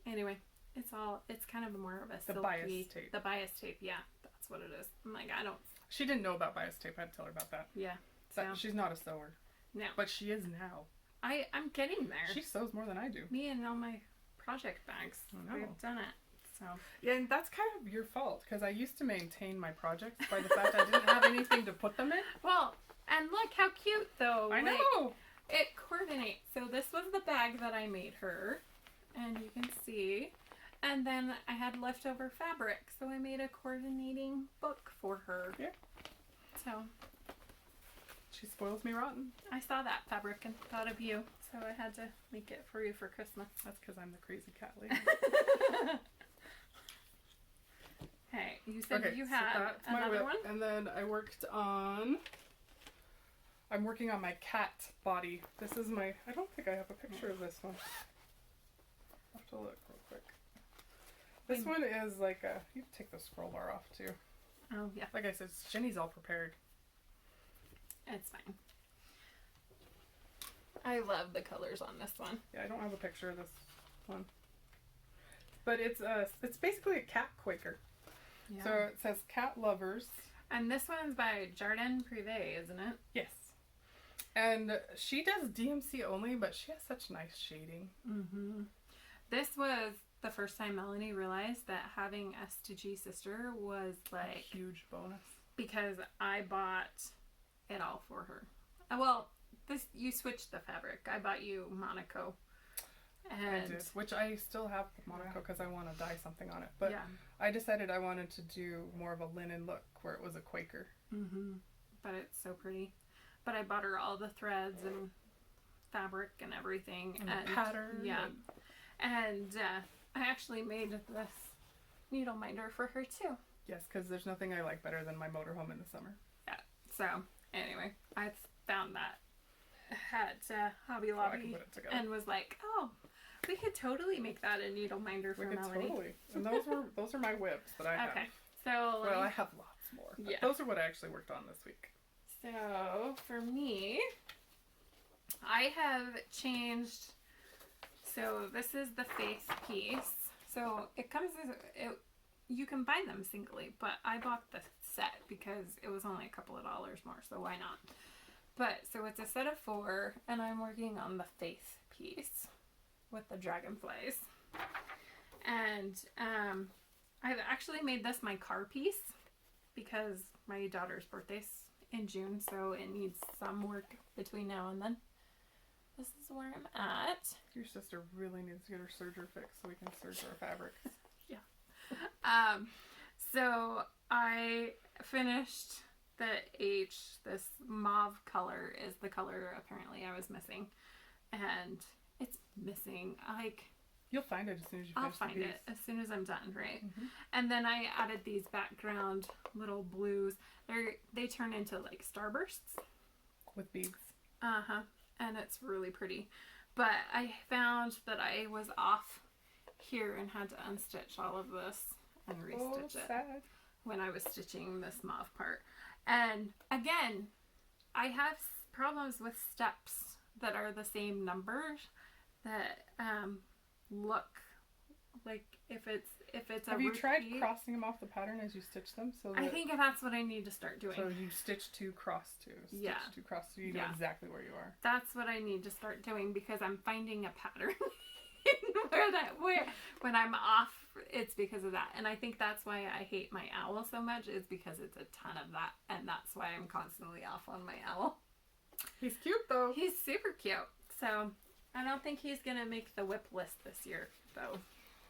anyway, it's kind of more of a silky, bias tape. The bias tape, yeah, that's what it is. I'm like, She didn't know about bias tape. I had to tell her about that. Yeah. She's not a sewer. No. But she is now. I'm getting there. She sews more than I do. Me and all my project bags. I know. We've done it. So Yeah, and that's kind of your fault because I used to maintain my projects by the fact I didn't have anything to put them in. well, and look how cute though. I like, know. it coordinates. So this was the bag that I made her, and you can see. And then I had leftover fabric, so I made a coordinating book for her. Yeah. So She spoils me rotten. I saw that fabric and thought of you, so I had to make it for you for Christmas. That's because I'm the crazy cat lady. Hey, you said Okay, you so had that's my another whip. one? And then I'm working on my cat body. This is my, I don't think I have a picture of this one. I'll have to look real quick. This one is like a, you can take the scroll bar off too. Oh, yeah. Like I said, Jenny's all prepared. It's fine. I love the colors on this one. Yeah, I don't have a picture of this one. But it's basically a cat Quaker. Yeah. So it says cat lovers. And this one's by Jardin Prive, isn't it? Yes. And she does DMC only, but she has such nice shading. Mm-hmm. This was the first time Melanie realized that having a stitchy sister was like a huge bonus. Because I bought it all for her. Well, you switched the fabric. I bought you Monaco. And I did, which I still have Monaco because I want to dye something on it. But yeah. I decided I wanted to do more of a linen look where it was a Quaker. Mm-hmm. But it's so pretty. But I bought her all the threads and fabric and everything. And the pattern. Yeah. And I actually made this needle minder for her too. Yes, because there's nothing I like better than my motorhome in the summer. Yeah. So, anyway, I found that at Hobby Lobby and was like, oh, we could totally make that a needle minder for Melanie. Totally. And those are my whips that I have. Okay. So, well, I have lots more. But yeah. Those are what I actually worked on this week. So, for me, I have changed. So, this is the face piece. So, it comes as you can buy them singly, but I bought the set because it was only a couple of dollars more, so why not? But, so it's a set of 4, and I'm working on the face piece with the dragonflies. And I've actually made this my car piece because my daughter's birthday's in June, so it needs some work between now and then. This is where I'm at. Your sister really needs to get her serger fixed so we can serge our fabrics. Yeah. So I finished the H. This mauve color is the color apparently I was missing, and it's missing. Like, you'll find it as soon as you finish I'll find the piece. it as soon as I'm done, right? Mm-hmm. And then I added these background little blues. They turn into like starbursts With beads. And it's really pretty. But I found that I was off here and had to unstitch all of this and restitch it sad. when I was stitching this mauve part. And again, I have problems with steps that are the same numbers that look like if it's a Have you tried repeat. crossing them off the pattern as you stitch them? So I that, think that's what I need to start doing. so you stitch 2, cross 2, stitch Yeah. 2, cross 2. You know Yeah. exactly where you are. That's what I need to start doing because I'm finding a pattern where when I'm off, it's because of that. And I think that's why I hate my owl so much is because it's a ton of that, and that's why I'm constantly off on my owl. He's cute though. He's super cute. So I don't think he's gonna make the whip list this year though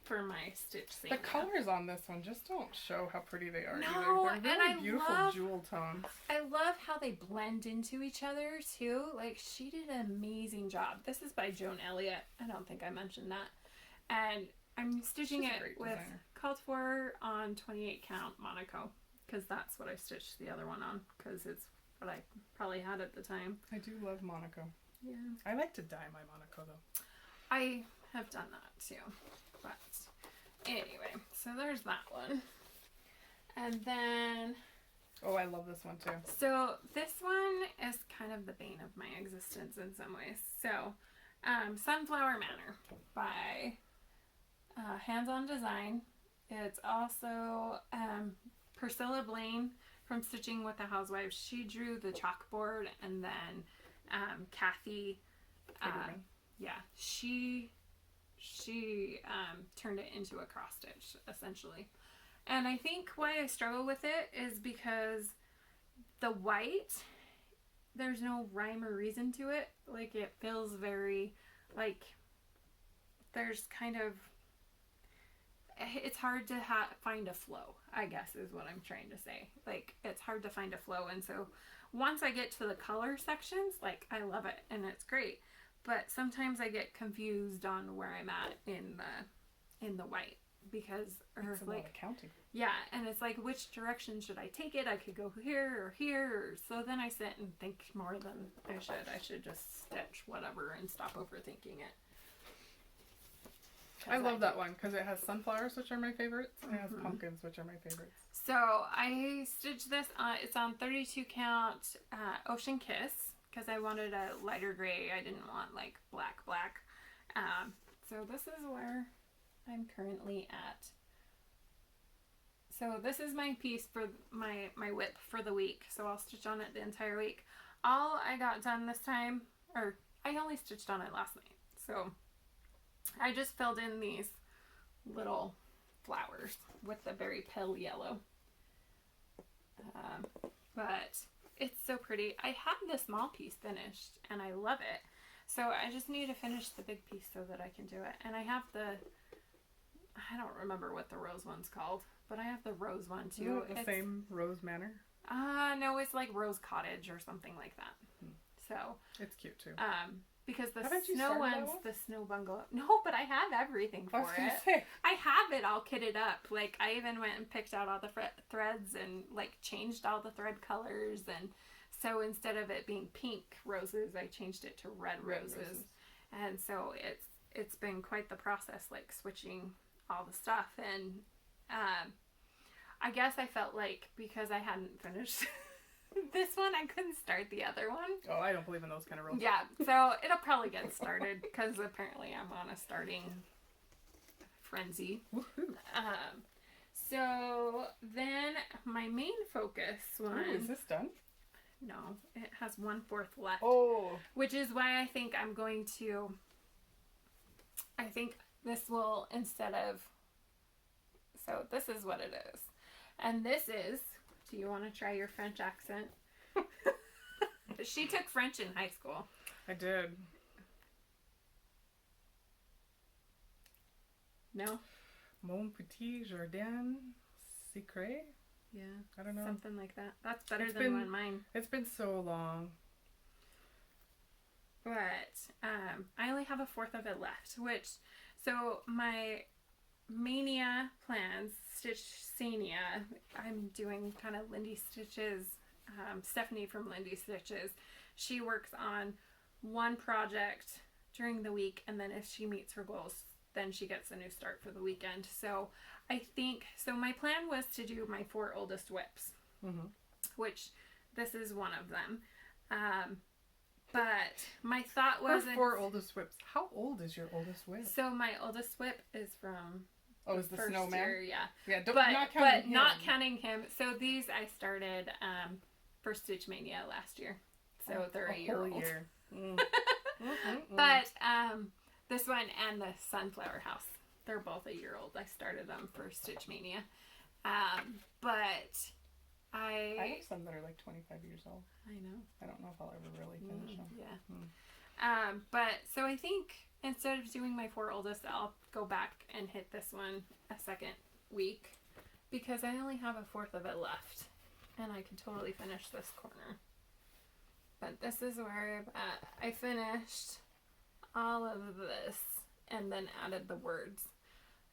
for my stitch scene. The colors on this one just don't show how pretty they are No, either. They're and really I beautiful love- jewel tones. I love how they blend into each other too. Like, she did an amazing job. This is by Joan Elliott. I don't think I mentioned that. And I'm stitching She's a it great with designer. called for on 28 count Monaco because that's what I stitched the other one on because it's what I probably had at the time. I do love Monaco. Yeah. I like to dye my Monaco though. I have done that too. But anyway, so there's that one. And then Oh, I love this one too. so this one is kind of the bane of my existence in some ways. So, Sunflower Manor by Hands-On Design. It's also Priscilla Blaine from Stitching with the Housewives. She drew the chalkboard, and then Kathy, Hagerman. yeah, she she turned it into a cross stitch essentially. And I think why I struggle with it is because the white, there's no rhyme or reason to it. Like, it feels very, like, there's kind of, it's hard to find a flow, I guess is what I'm trying to say. Like, it's hard to find a flow. And so once I get to the color sections, like, I love it and it's great. But sometimes I get confused on where I'm at in the white, because it's a lot of counting. Yeah, and it's like, which direction should I take it? I could go here or here. So then I sit and think more than I should. I should just stitch whatever and stop overthinking it. I love that one because it has sunflowers, which are my favorites, and it has pumpkins, which are my favorites. So I stitched this it's on 32 count Ocean Kiss, because I wanted a lighter gray. I didn't want like black. So this is where I'm currently at. So this is my piece for my whip for the week. So I'll stitch on it the entire week. All I got done this time, or I only stitched on it last night. So I just filled in these little flowers with the very pale yellow. But it's so pretty. I have the small piece finished and I love it. So I just need to finish the big piece so that I can do it. And I have I don't remember what the rose one's called, but I have the rose one too. Is it the same Rose Manor? No, it's like Rose Cottage or something like that. So it's cute too. Because the Haven't you snow started that one's one? the snow bungalow. No, but I have everything for I was gonna it. say. I have it all kitted up. Like, I even went and picked out all the threads and like changed all the thread colors. And so instead of it being pink roses, I changed it to red roses. And so it's been quite the process, like switching all the stuff. And I guess I felt like because I hadn't finished this one, I couldn't start the other one. Oh, I don't believe in those kind of rules. Yeah, so it'll probably get started because apparently I'm on a starting frenzy. Woohoo. So then my main focus one. Ooh, is this done? No, it has 1/4 left. Oh. Which is why I think I'm going to. I think this will, instead of. So this is what it is. And this is. Do you want to try your French accent? She took French in high school. I did. No? Mon Petit Jardin Secret? Yeah. I don't know. Something like that. That's better than mine. It's been so long. But I only have 1/4 of it left, which, so my Mania plans, Stitchania, I'm doing kind of Lindy Stitches, Stephanie from Lindy Stitches. She works on one project during the week, and then if she meets her goals, then she gets a new start for the weekend. So I think, so my plan was to do my 4 oldest whips, which this is one of them. But my thought was... Her 4 oldest whips. How old is your oldest whip? So my oldest whip is from... Oh, is the first snowman? year, yeah. Yeah, not counting him. So these I started for Stitchmania last year. So they're a year old. Year. But this one and the Sunflower House, they're both a year old. I started them for Stitchmania. But I have some that are like 25 years old. I know. I don't know if I'll ever really finish them. Yeah. But so I think instead of doing my 4 oldest, I'll go back and hit this one a second week because I only have 1/4 of it left and I can totally finish this corner. But this is where I'm at. I finished all of this and then added the words.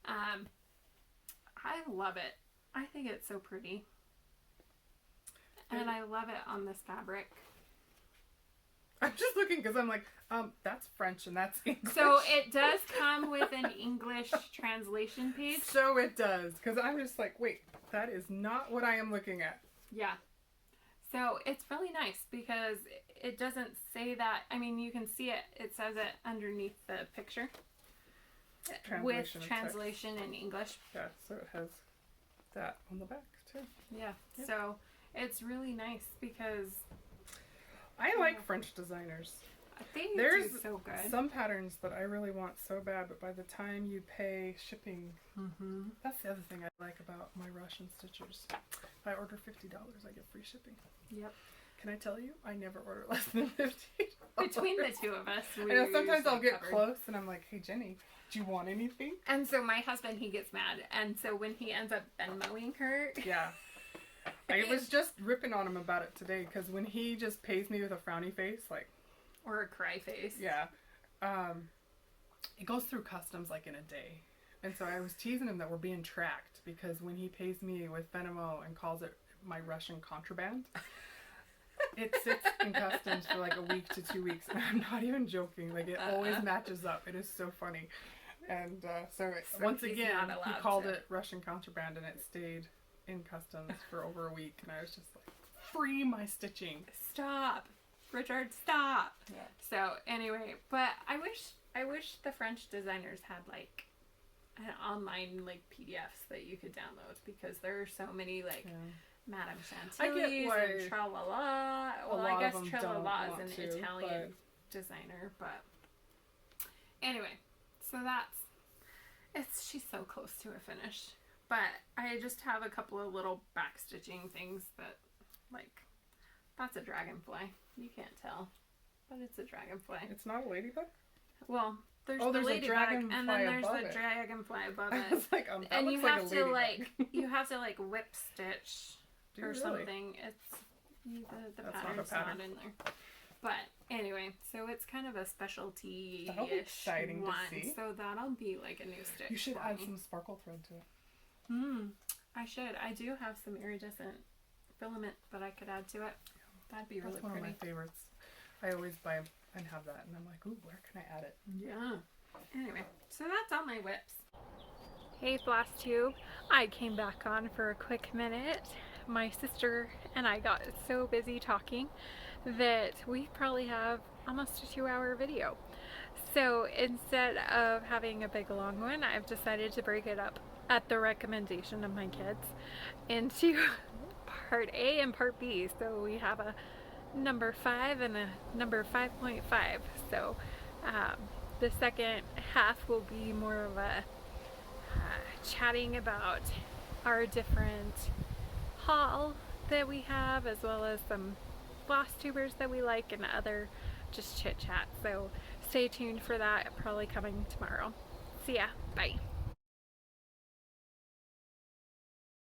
I love it. I think it's so pretty. And I love it on this fabric. I'm just looking because I'm like, that's French and that's English. So it does come with an English translation page. So it does. Because I'm just like, wait, that is not what I am looking at. Yeah. So it's really nice because it doesn't say that. I mean, you can see it. It says it underneath the picture. With translation in English. Yeah, so it has that on the back too. Yeah. So it's really nice because... I like French designers. They There's do so good. some patterns that I really want so bad, but by the time you pay shipping, that's the other thing I like about my Russian stitchers. If I order $50, I get free shipping. Yep. Can I tell you? I never order less than $50. Between the two of us, I know sometimes I'll get close and I'm like, hey Jenny, do you want anything? And so my husband, he gets mad, and so when he ends up Venmoing her, yeah. I was just ripping on him about it today, because when he just pays me with a frowny face, like, or a cry face, yeah, it goes through customs like in a day. And so I was teasing him that we're being tracked, because when he pays me with Venmo and calls it my Russian contraband, it sits in customs for like a week to 2 weeks, and I'm not even joking. Like, it always matches up. It is so funny. And so once again, he called it Russian contraband, and it stayed in customs for over a week, and I was just like, free my stitching. Stop, Richard, stop. Yeah. So anyway, but I wish the French designers had like an online like PDFs that you could download, because there are so many like Madame Chantilly and Tralala. Well, I guess Tralala is an Italian designer, but anyway, so she's so close to a finish. But I just have a couple of little back stitching things that, like, that's a dragonfly. You can't tell, but it's a dragonfly. It's not a ladybug? Well, there's the ladybug, and then there's the dragonfly above it. It's like, and you like have to like whip stitch or something. It's the pattern's not in there. But anyway, so it's kind of a specialty-ish one. To see. So that'll be like a new stitch. You should add some sparkle thread to it. I should. I do have some iridescent filament that I could add to it. That'd be really pretty. That's one of my favorites. I always buy and have that, and I'm like, ooh, where can I add it? Yeah. Anyway, so that's all my whips. Hey Flosstube, I came back on for a quick minute. My sister and I got so busy talking that we probably have almost a 2-hour video. So instead of having a big long one, I've decided to break it up at the recommendation of my kids into part A and part B. So we have a number 5 and a number 5.5. So the second half will be more of a chatting about our different haul that we have, as well as some Flosstubers that we like and other just chit chat. So stay tuned for that, probably coming tomorrow. See ya. Bye.